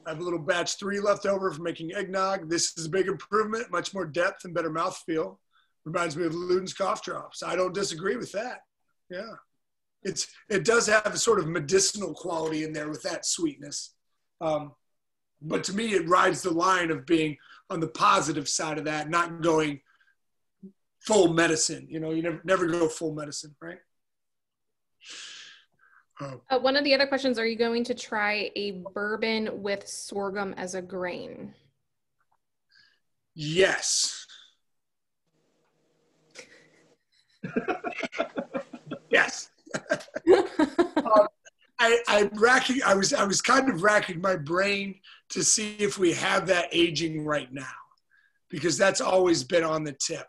I have a little batch 3 left over for making eggnog. This is a big improvement, much more depth and better mouthfeel. Reminds me of Luden's cough drops. I don't disagree with that. Yeah. It does have a sort of medicinal quality in there with that sweetness. But to me, it rides the line of being on the positive side of that, not going full medicine. You know, you never go full medicine, right? One of the other questions, are you going to try a bourbon with sorghum as a grain? Yes. Yes. I was kind of racking my brain to see if we have that aging right now, because that's always been on the tip.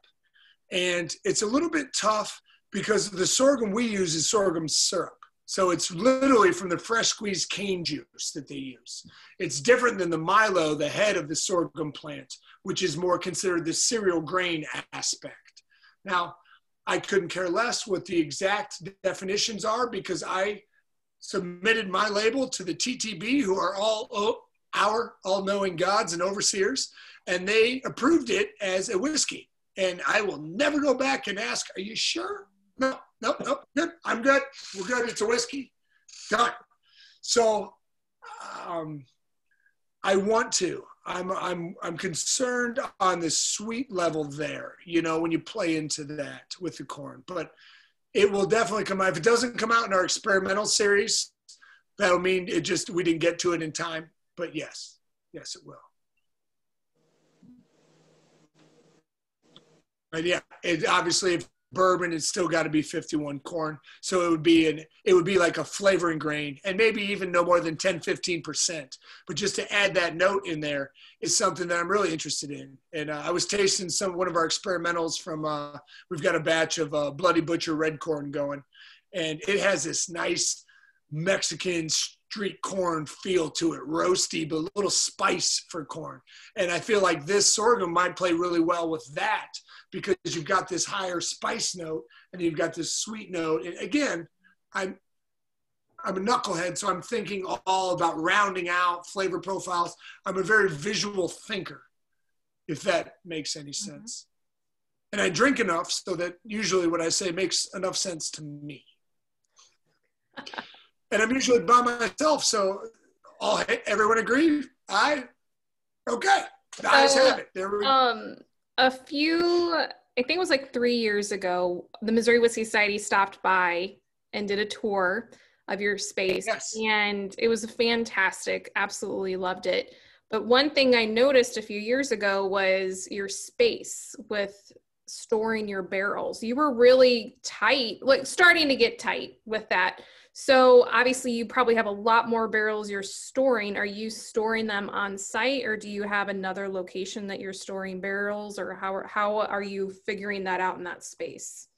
And it's a little bit tough because the sorghum we use is sorghum syrup. So it's literally from the fresh squeezed cane juice that they use. It's different than the milo, the head of the sorghum plant, which is more considered the cereal grain aspect. Now, I couldn't care less what the exact definitions are because I submitted my label to the TTB, who are our all-knowing gods and overseers, and they approved it as a whiskey. And I will never go back and ask, are you sure? No, good. I'm good. We're good. It's a whiskey. Done. So I want to. I'm concerned on the sweet level there, you know, when you play into that with the corn. But it will definitely come out. If it doesn't come out in our experimental series, that'll mean we didn't get to it in time. But yes, it will. And yeah, obviously, if bourbon, it's still got to be 51 corn. So it would be like a flavoring grain, and maybe even no more than 10-15%. But just to add that note in there is something that I'm really interested in. And I was tasting one of our experimentals from we've got a batch of Bloody Butcher red corn going, and it has this nice Mexican street corn feel to it, roasty, but a little spice for corn. And I feel like this sorghum might play really well with that, because you've got this higher spice note and you've got this sweet note. And again, I'm a knucklehead, so I'm thinking all about rounding out flavor profiles. I'm a very visual thinker, if that makes any sense. And I drink enough so that usually what I say makes enough sense to me. And I'm usually by myself, so everyone agree? Okay. The ayes have it. There we go. I think it was like 3 years ago, the Missouri Whiskey Society stopped by and did a tour of your space. Yes. And it was fantastic. Absolutely loved it. But one thing I noticed a few years ago was your space with storing your barrels. You were really tight, like starting to get tight with that. So obviously you probably have a lot more barrels you're storing. Are you storing them on site, or do you have another location that you're storing barrels, or how are you figuring that out in that space?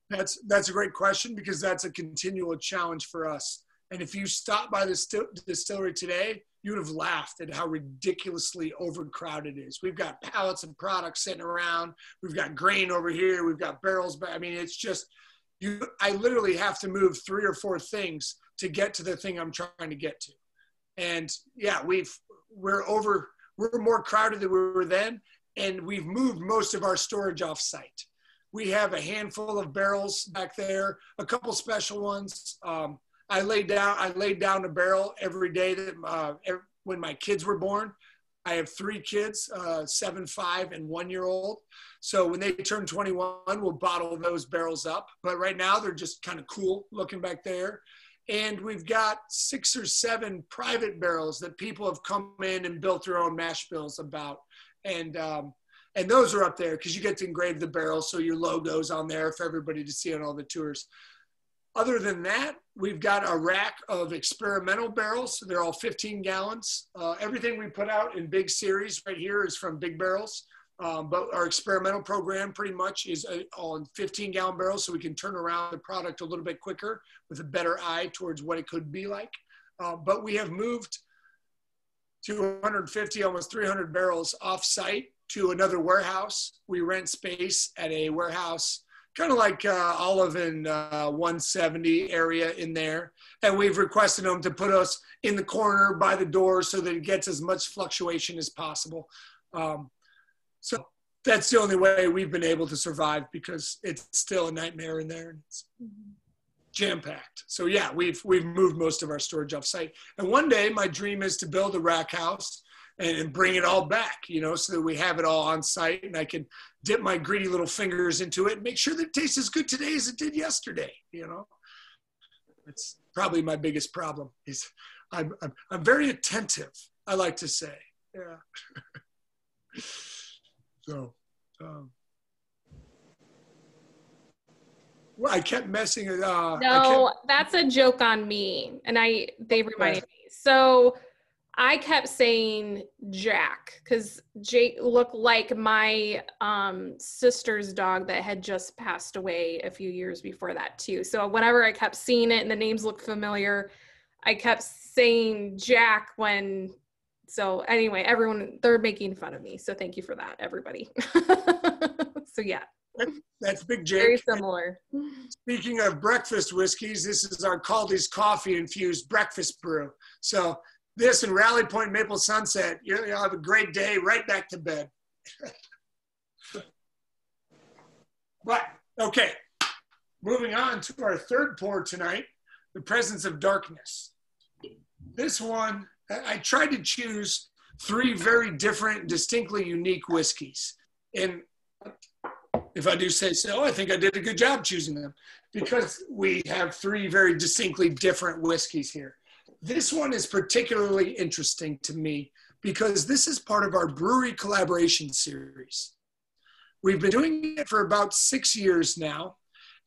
That's a great question, because that's a continual challenge for us. And if you stop by the distillery today, you would have laughed at how ridiculously overcrowded it is. We've got pallets of products sitting around. We've got grain over here. We've got barrels. But I mean, it's just, I literally have to move 3 or 4 things to get to the thing I'm trying to get to. And yeah, we're more crowded than we were then. And we've moved most of our storage off site. We have a handful of barrels back there, a couple special ones. I laid down a barrel every day when my kids were born. I have 3 kids, 7, 5, and 1-year-old. So when they turn 21, we'll bottle those barrels up. But right now they're just kind of cool looking back there. And we've got 6 or 7 private barrels that people have come in and built their own mash bills about. And those are up there because you get to engrave the barrel, so your logo's on there for everybody to see on all the tours. Other than that, we've got a rack of experimental barrels. They're all 15 gallons. Everything we put out in big series right here is from big barrels. But our experimental program pretty much is all in 15-gallon barrels, so we can turn around the product a little bit quicker with a better eye towards what it could be like. But we have moved 250, almost 300 barrels off-site to another warehouse. We rent space at a warehouse kind of like Olive and 170 area in there. And we've requested them to put us in the corner by the door so that it gets as much fluctuation as possible. So that's the only way we've been able to survive, because it's still a nightmare in there and it's jam-packed. So yeah, we've moved most of our storage off site. And one day my dream is to build a rack house and bring it all back, you know, so that we have it all on site and I can dip my greedy little fingers into it and make sure that it tastes as good today as it did yesterday, you know. It's probably my biggest problem is I'm very attentive, I like to say. Yeah. So, well, I kept messing it up. No, that's a joke on me. And they reminded me. So I kept saying Jack because Jake looked like my sister's dog that had just passed away a few years before that too. So whenever I kept seeing it and the names looked familiar, I kept saying Jack when, so anyway, everyone, they're making fun of me. So thank you for that, everybody. So yeah. That's Big Jake. Very similar. Speaking of breakfast whiskeys, this is our Caldy's coffee infused breakfast brew. So this and RallyPoint Maple Sunset, you'll have a great day, right back to bed. But, okay, moving on to our third pour tonight, The Presence of Darkness. This one, I tried to choose 3 very different, distinctly unique whiskeys. And if I do say so, I think I did a good job choosing them because we have 3 very distinctly different whiskeys here. This one is particularly interesting to me because this is part of our brewery collaboration series. We've been doing it for about 6 years now.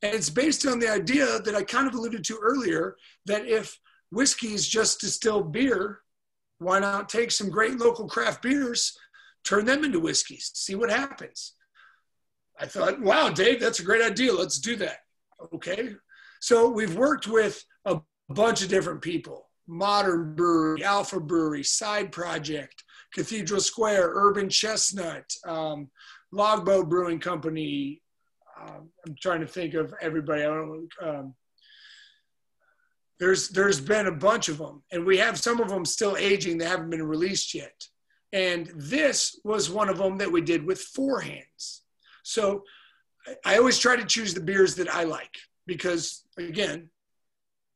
And it's based on the idea that I kind of alluded to earlier, that if whiskey is just distilled beer, why not take some great local craft beers, turn them into whiskeys, see what happens. I thought, wow, Dave, that's a great idea. Let's do that. Okay. So we've worked with a bunch of different people: Modern Brewery, Alpha Brewery, Side Project, Cathedral Square, Urban Chestnut, Logboat Brewing Company. I'm trying to think of everybody. I don't know. There's been a bunch of them, and we have some of them still aging. They haven't been released yet. And this was one of them that we did with 4 hands. So I always try to choose the beers that I like because, again,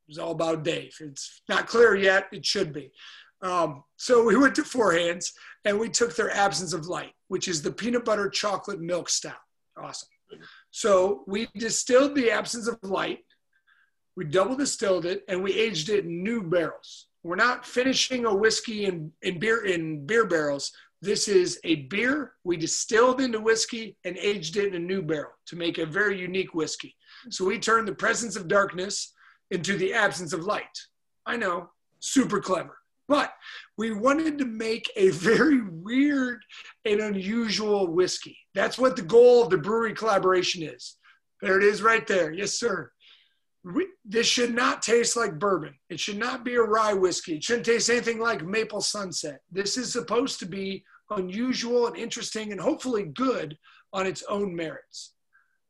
it's all about Dave. It's not clear yet. It should be. So we went to 4 hands, and we took their Absence of Light, which is the peanut butter chocolate milk stout. Awesome. So we distilled the Absence of Light. We double distilled it, and we aged it in new barrels. We're not finishing a whiskey in beer barrels. This is a beer we distilled into whiskey and aged it in a new barrel to make a very unique whiskey. So we turned the Presence of Darkness into the Absence of Light. I know, super clever. But we wanted to make a very weird and unusual whiskey. That's what the goal of the brewery collaboration is. There it is right there. Yes, sir. This should not taste like bourbon. It should not be a rye whiskey. It shouldn't taste anything like Maple Sunset. This is supposed to be unusual and interesting and hopefully good on its own merits.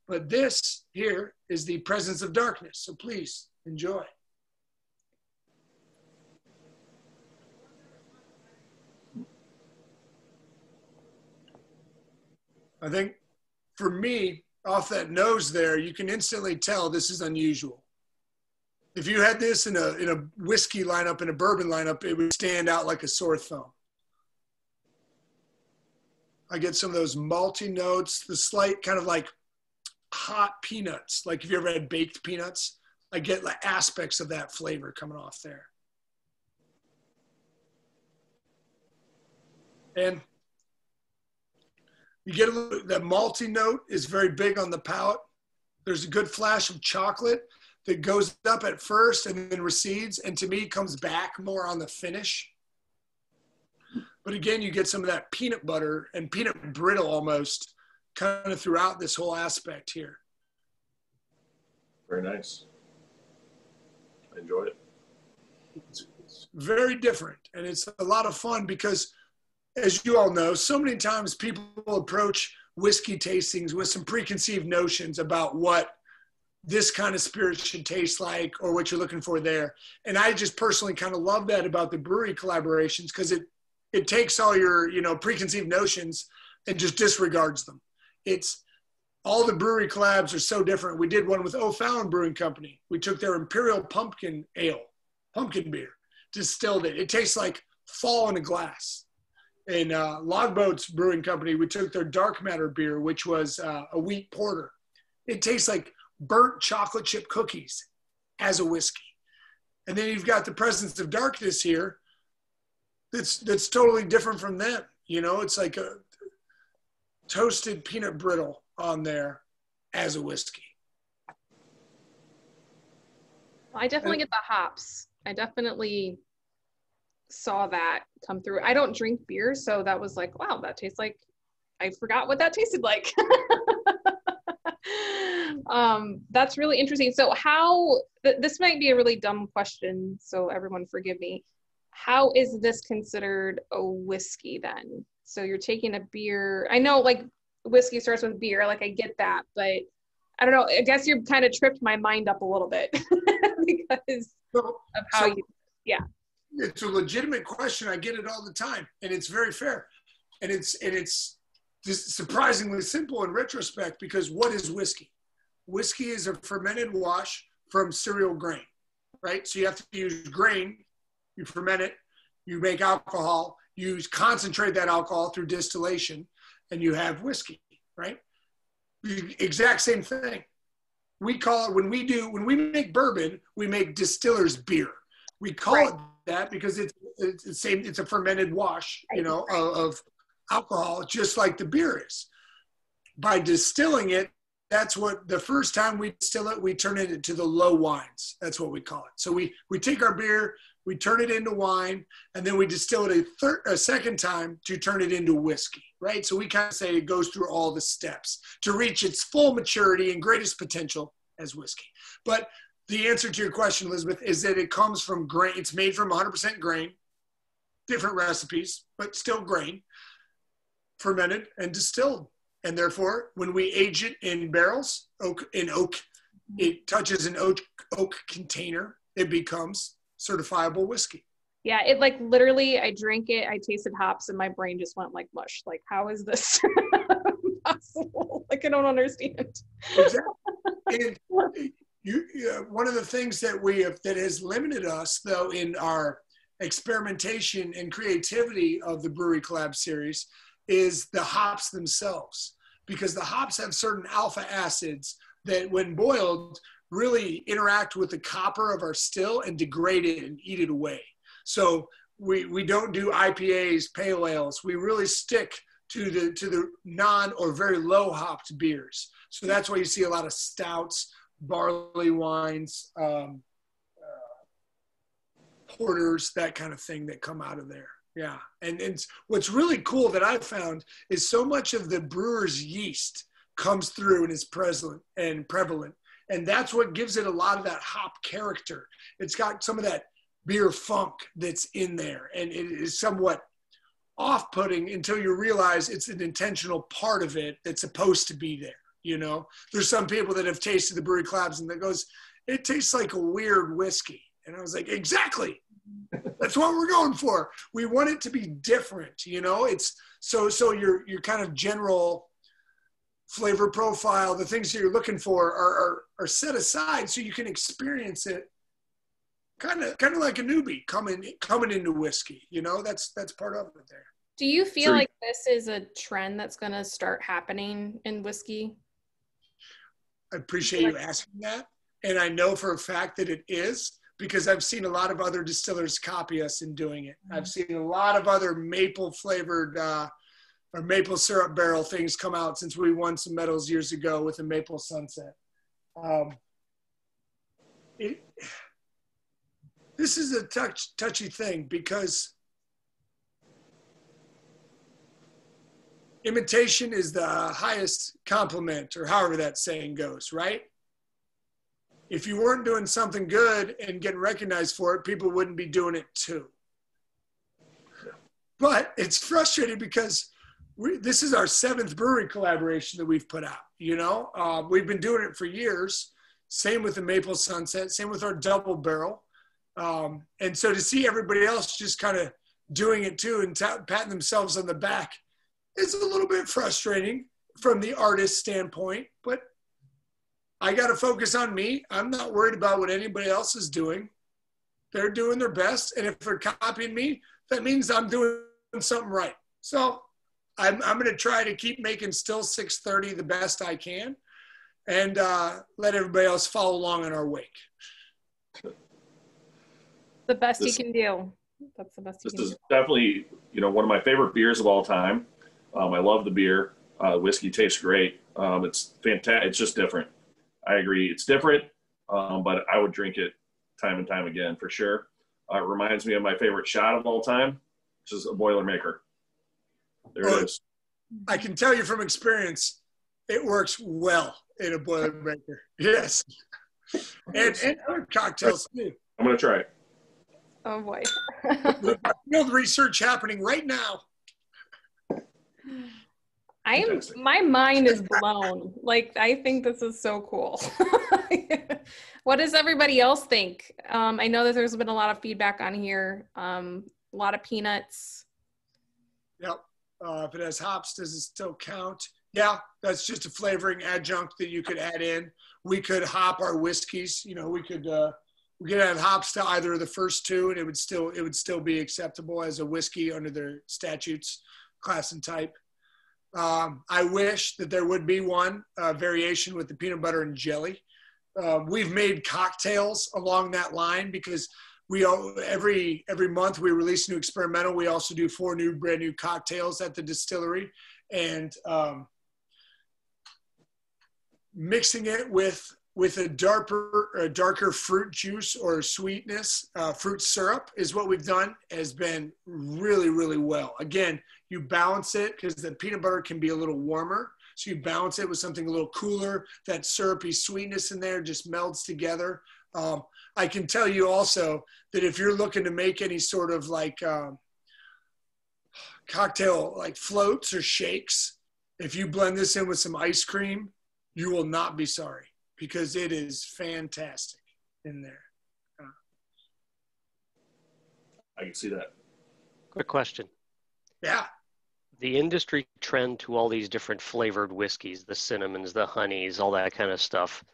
But this here is the Presence of Darkness. So please enjoy. I think for me, off that nose there, you can instantly tell this is unusual. If you had this in a whiskey lineup, in a bourbon lineup, it would stand out like a sore thumb. I get some of those malty notes, the slight kind of like hot peanuts. Like if you ever had baked peanuts, I get like aspects of that flavor coming off there. And you get a little, that malty note is very big on the palate. There's a good flash of chocolate that goes up at first and then recedes, and to me comes back more on the finish. But again, you get some of that peanut butter and peanut brittle almost kind of throughout this whole aspect here. Very nice. I enjoy it. It's very different, and it's a lot of fun because, as you all know, so many times people approach whiskey tastings with some preconceived notions about what this kind of spirit should taste like or what you're looking for there. And I just personally kind of love that about the brewery collaborations because it takes all your, preconceived notions and just disregards them. It's all the brewery collabs are so different. We did one with O'Fallon Brewing Company. We took their Imperial Pumpkin Ale, pumpkin beer, distilled it. It tastes like fall in a glass. In Logboat's Brewing Company, we took their Dark Matter beer, which was a wheat porter. It tastes like burnt chocolate chip cookies as a whiskey. And then you've got the Presence of Darkness here that's totally different from them. It's like a toasted peanut brittle on there as a whiskey. I definitely get the hops. I definitely saw that come through. I don't drink beer, so that was like, wow, that tastes like, I forgot what that tasted like. That's really interesting. So this might be a really dumb question, so everyone forgive me. How is this considered a whiskey then? So you're taking a beer, I know like whiskey starts with beer, like I get that, but I don't know, I guess you kind of tripped my mind up a little bit because of how yeah. It's a legitimate question. I get it all the time, and it's very fair. And it's just surprisingly simple in retrospect because what is whiskey? Whiskey is a fermented wash from cereal grain, right? So you have to use grain, you ferment it, you make alcohol, you concentrate that alcohol through distillation, and you have whiskey, right? The exact same thing. We call it, when we make bourbon, we make distiller's beer. We call it that because it's a fermented wash, of alcohol, just like the beer is. by distilling it, that's what the first time we distill it, we turn it into the low wines. That's what we call it. So we take our beer, we turn it into wine, and then we distill it a second time to turn it into whiskey, right? So we kind of say it goes through all the steps to reach its full maturity and greatest potential as whiskey. But the answer to your question, Elizabeth, is that it comes from grain. It's made from 100% grain, different recipes, but still grain, fermented and distilled. And therefore, when we age it in barrels, oak, it touches an oak container, it becomes certifiable whiskey. Yeah, it like literally, I drank it, I tasted hops, and my brain just went like mush. Like, how is this possible? Like, I don't understand. Exactly. And one of the things that that has limited us, though, in our experimentation and creativity of the Brewery Collab series is the hops themselves, because the hops have certain alpha acids that when boiled really interact with the copper of our still and degrade it and eat it away. So we don't do IPAs, pale ales. We really stick to the non or very low hopped beers. So that's why you see a lot of stouts, barley wines, porters, that kind of thing that come out of there. Yeah, and what's really cool that I've found is so much of the brewer's yeast comes through and is prevalent, and that's what gives it a lot of that hop character. It's got some of that beer funk that's in there, and it is somewhat off-putting until you realize it's an intentional part of it that's supposed to be there. You know, there's some people that have tasted the Brewery Collabs and that goes, it tastes like a weird whiskey, and I was like, exactly. That's what we're going for. We want it to be different, you know. It's so your kind of general flavor profile, the things that you're looking for are set aside so you can experience it kind of like a newbie coming into whiskey, you know. That's part of it there. Do you feel like this is a trend that's going to start happening in whiskey? I appreciate you asking that, and I know for a fact that it is, because I've seen a lot of other distillers copy us in doing it. I've seen a lot of other maple flavored or maple syrup barrel things come out since we won some medals years ago with the Maple Sunset. This is a touchy thing because imitation is the highest compliment, or however that saying goes, right? If you weren't doing something good and getting recognized for it, people wouldn't be doing it too. But it's frustrating because this is our 7th brewery collaboration that we've put out, you know? We've been doing it for years. Same with the Maple Sunset, same with our double barrel. And so to see everybody else just kind of doing it too and patting themselves on the back is a little bit frustrating from the artist standpoint, but I got to focus on me. I'm not worried about what anybody else is doing. They're doing their best. And if they're copying me, that means I'm doing something right. So I'm going to try to keep making StilL 630 the best I can and let everybody else follow along in our wake. The best you can do. That's the best you can do. This is definitely, you know, one of my favorite beers of all time. I love the beer. Whiskey tastes great. It's fantastic. It's just different. I agree. It's different, but I would drink it time and time again for sure. It reminds me of my favorite shot of all time, which is a Boilermaker. There it is. I can tell you from experience, it works well in a Boilermaker. Yes. And other cocktails too. I'm going to try it. Oh boy. Field research happening right now. My mind is blown. Like, I think this is so cool. What does everybody else think? I know that there's been a lot of feedback on here. A lot of peanuts. Yep. If it has hops, does it still count? Yeah, that's just a flavoring adjunct that you could add in. We could hop our whiskeys. You know, we could add hops to either of the first two, and it would still be acceptable as a whiskey under the statutes, class and type. I wish that there would be one variation with the peanut butter and jelly. We've made cocktails along that line because every month we release new experimental. We also do 4 brand new cocktails at the distillery, and mixing it with a darker fruit juice or sweetness, fruit syrup is what we've done, has been really, really well. Again, you balance it because the peanut butter can be a little warmer. So you balance it with something a little cooler. That syrupy sweetness in there just melds together. I can tell you also that if you're looking to make any sort of like cocktail, like floats or shakes, if you blend this in with some ice cream, you will not be sorry, because it is fantastic in there. I can see that. Quick question. Yeah. The industry trend to all these different flavored whiskeys, the cinnamons, the honeys, all that kind of stuff,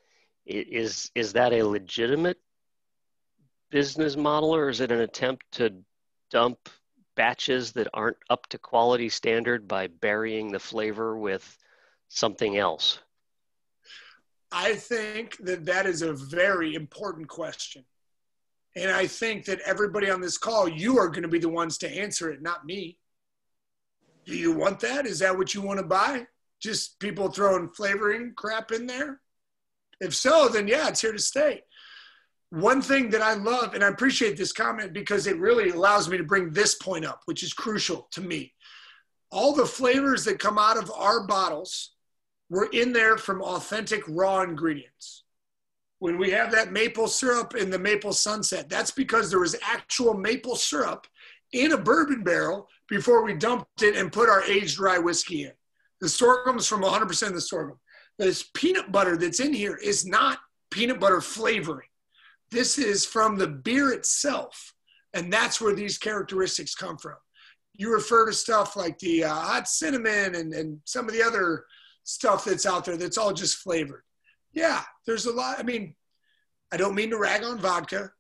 is that a legitimate business model, or is it an attempt to dump batches that aren't up to quality standard by burying the flavor with something else? I think that is a very important question. And I think that everybody on this call, you are going to be the ones to answer it, not me. Do you want that? Is that what you want to buy? Just people throwing flavoring crap in there? If so, then yeah, it's here to stay. One thing that I love, and I appreciate this comment because it really allows me to bring this point up, which is crucial to me. All the flavors that come out of our bottles were in there from authentic raw ingredients. When we have that maple syrup in the Maple Sunset, that's because there was actual maple syrup in a bourbon barrel before we dumped it and put our aged rye whiskey in. The sorghum is from 100% of the sorghum. This peanut butter that's in here is not peanut butter flavoring. This is from the beer itself, and that's where these characteristics come from. You refer to stuff like the hot cinnamon and some of the other stuff that's out there that's all just flavored. Yeah, there's a lot. I mean, I don't mean to rag on vodka,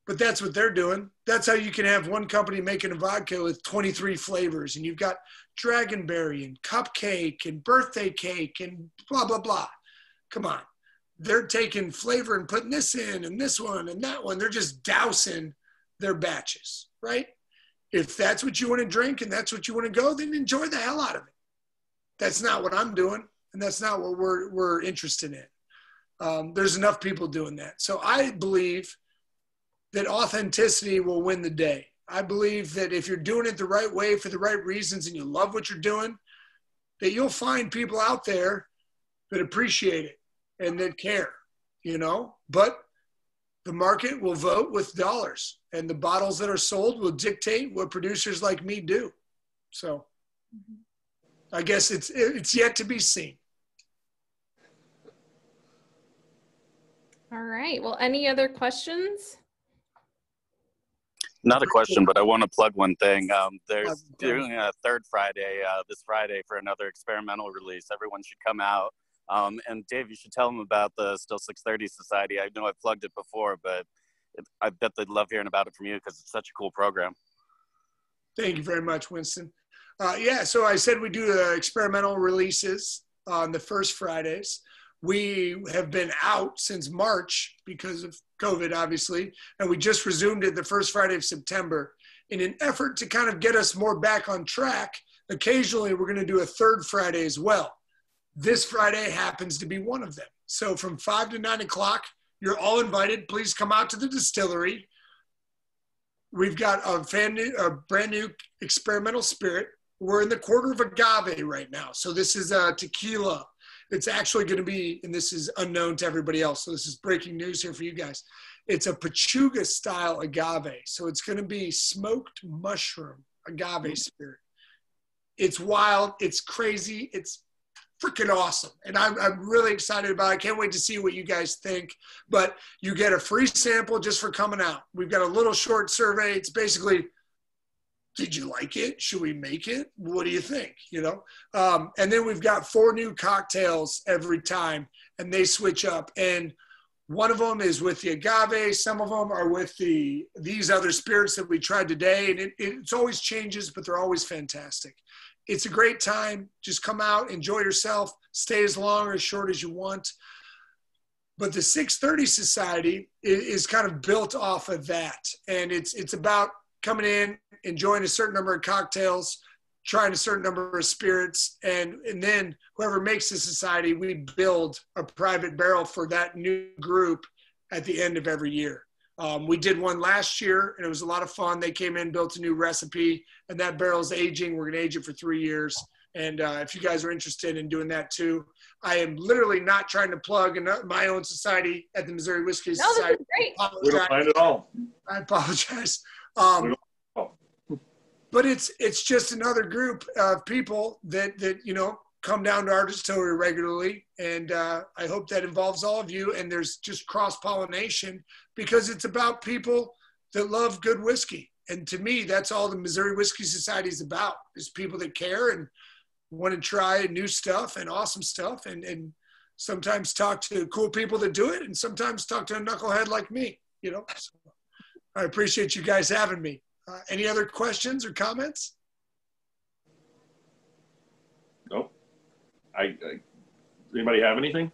but that's what they're doing. That's how you can have one company making a vodka with 23 flavors, and you've got dragonberry and cupcake and birthday cake and blah, blah, blah. Come on. They're taking flavor and putting this in and this one and that one. They're just dousing their batches, right? If that's what you want to drink and that's what you want to go, then enjoy the hell out of it. That's not what I'm doing, and that's not what we're interested in. There's enough people doing that. So I believe that authenticity will win the day. I believe that if you're doing it the right way for the right reasons and you love what you're doing, that you'll find people out there that appreciate it and that care, you know? But the market will vote with dollars, and the bottles that are sold will dictate what producers like me do. So I guess it's yet to be seen. All right. Well, any other questions? Not a question, but I want to plug one thing. There's doing a third Friday, this Friday, for another experimental release. Everyone should come out. And Dave, you should tell them about the Still 630 Society. I know I've plugged it before, but I bet they'd love hearing about it from you because it's such a cool program. Thank you very much, Winston. Yeah, so I said we do experimental releases on the first Fridays. We have been out since March because of COVID, obviously, and we just resumed it the first Friday of September. In an effort to kind of get us more back on track, occasionally we're going to do a third Friday as well. This Friday happens to be one of them. So from 5 to 9 o'clock, you're all invited. Please come out to the distillery. We've got a brand new experimental spirit. We're in the quarter of agave right now. So this is a tequila. It's actually going to be, and this is unknown to everybody else, so this is breaking news here for you guys. It's a Pachuga style agave. So it's going to be smoked mushroom agave spirit. It's wild. It's crazy. It's freaking awesome. And I'm really excited about it. I can't wait to see what you guys think. But you get a free sample just for coming out. We've got a little short survey. It's basically, did you like it? Should we make it? What do you think? You know? And then we've got 4 new cocktails every time, and they switch up. And one of them is with the agave. Some of them are with these other spirits that we tried today. And it's always changes, but they're always fantastic. It's a great time. Just come out, enjoy yourself, stay as long or as short as you want. But the 630 Society is kind of built off of that. And it's about coming in, enjoying a certain number of cocktails, trying a certain number of spirits, and then whoever makes the society, we build a private barrel for that new group at the end of every year. We did one last year, and it was a lot of fun. They came in, built a new recipe, and that barrel is aging. We're going to age it for 3 years. And if you guys are interested in doing that too, I am literally not trying to plug my own society at the Missouri Whiskey Society. This is great. We don't mind at all. I apologize. But it's just another group of people that you know, come down to our distillery regularly, and I hope that involves all of you. And there's just cross-pollination, because it's about people that love good whiskey. And to me, that's all the Missouri Whiskey Society is about, is people that care and want to try new stuff and awesome stuff, and sometimes talk to cool people that do it, and sometimes talk to a knucklehead like me, you know. So I appreciate you guys having me. Any other questions or comments? Nope. Anybody have anything?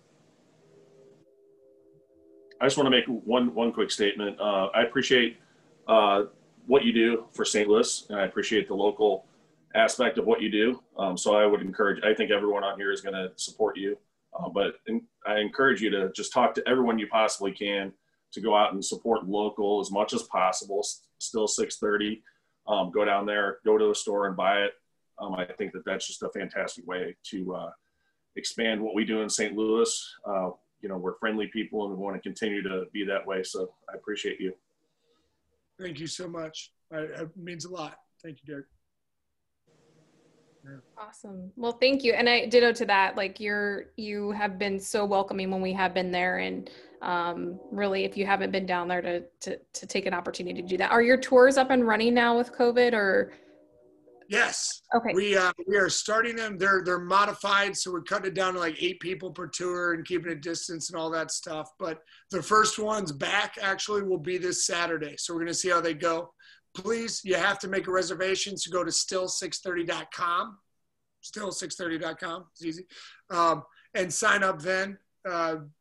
I just want to make one quick statement. I appreciate what you do for St. Louis, and I appreciate the local aspect of what you do. So I would encourage, I think everyone on here is going to support you, but I encourage you to just talk to everyone you possibly can to go out and support local as much as possible. StilL 630, go down there, go to a store and buy it. I think that's just a fantastic way to expand what we do in St. Louis. You know, we're friendly people, and we want to continue to be that way. So I appreciate you. Thank you so much. It means a lot. Thank you, Derek. Awesome. Well, thank you. And I ditto to that. Like, you have been so welcoming when we have been there, and really, if you haven't been down there to take an opportunity to do that. Are your tours up and running now with COVID, or? Yes. Okay. We are starting them. They're modified, so we're cutting it down to like 8 people per tour and keeping a distance and all that stuff. But the first ones back actually will be this Saturday, so we're going to see how they go. Please, you have to make a reservation, so go to StilL630.com. StilL630.com. It's easy. And sign up then,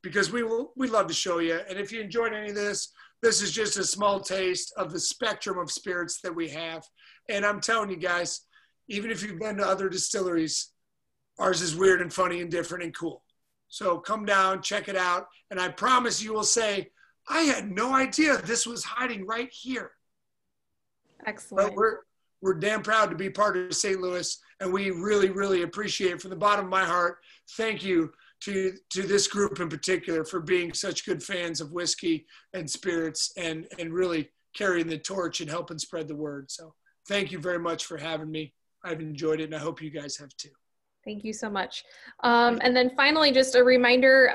because we'd love to show you. And if you enjoyed any of this, this is just a small taste of the spectrum of spirits that we have. And I'm telling you guys, even if you've been to other distilleries, ours is weird and funny and different and cool. So come down, check it out. And I promise you will say, I had no idea this was hiding right here. Excellent. But we're damn proud to be part of St. Louis, and we really, really appreciate, from the bottom of my heart, thank you to this group in particular for being such good fans of whiskey and spirits, and really carrying the torch and helping spread the word. So thank you very much for having me. I've enjoyed it, and I hope you guys have too. Thank you so much. And then finally, just a reminder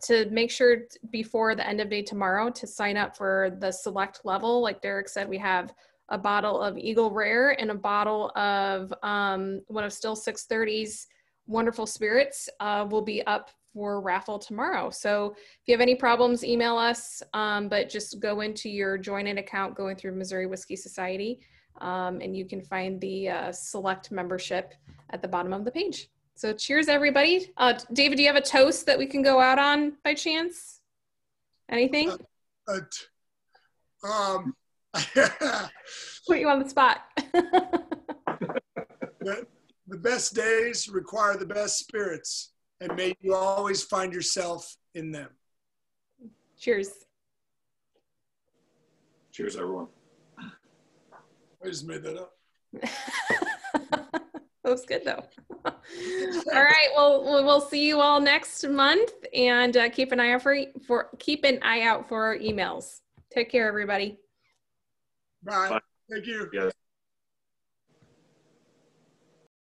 to make sure before the end of day tomorrow to sign up for the select level. Like Derek said, we have a bottle of Eagle Rare and a bottle of one of StilL 630's wonderful spirits will be up for raffle tomorrow. So if you have any problems, email us, but just go into your Join It account going through Missouri Whiskey Society, and you can find the select membership at the bottom of the page. So cheers, everybody. David, do you have a toast that we can go out on by chance? Anything? Put you on the spot. The best days require the best spirits, and may you always find yourself in them. Cheers. Cheers, everyone. I just made that up. That was good, though. All right. Well, we'll see you all next month, and keep an eye out for our emails. Take care, everybody. Bye. Thank you. Yes.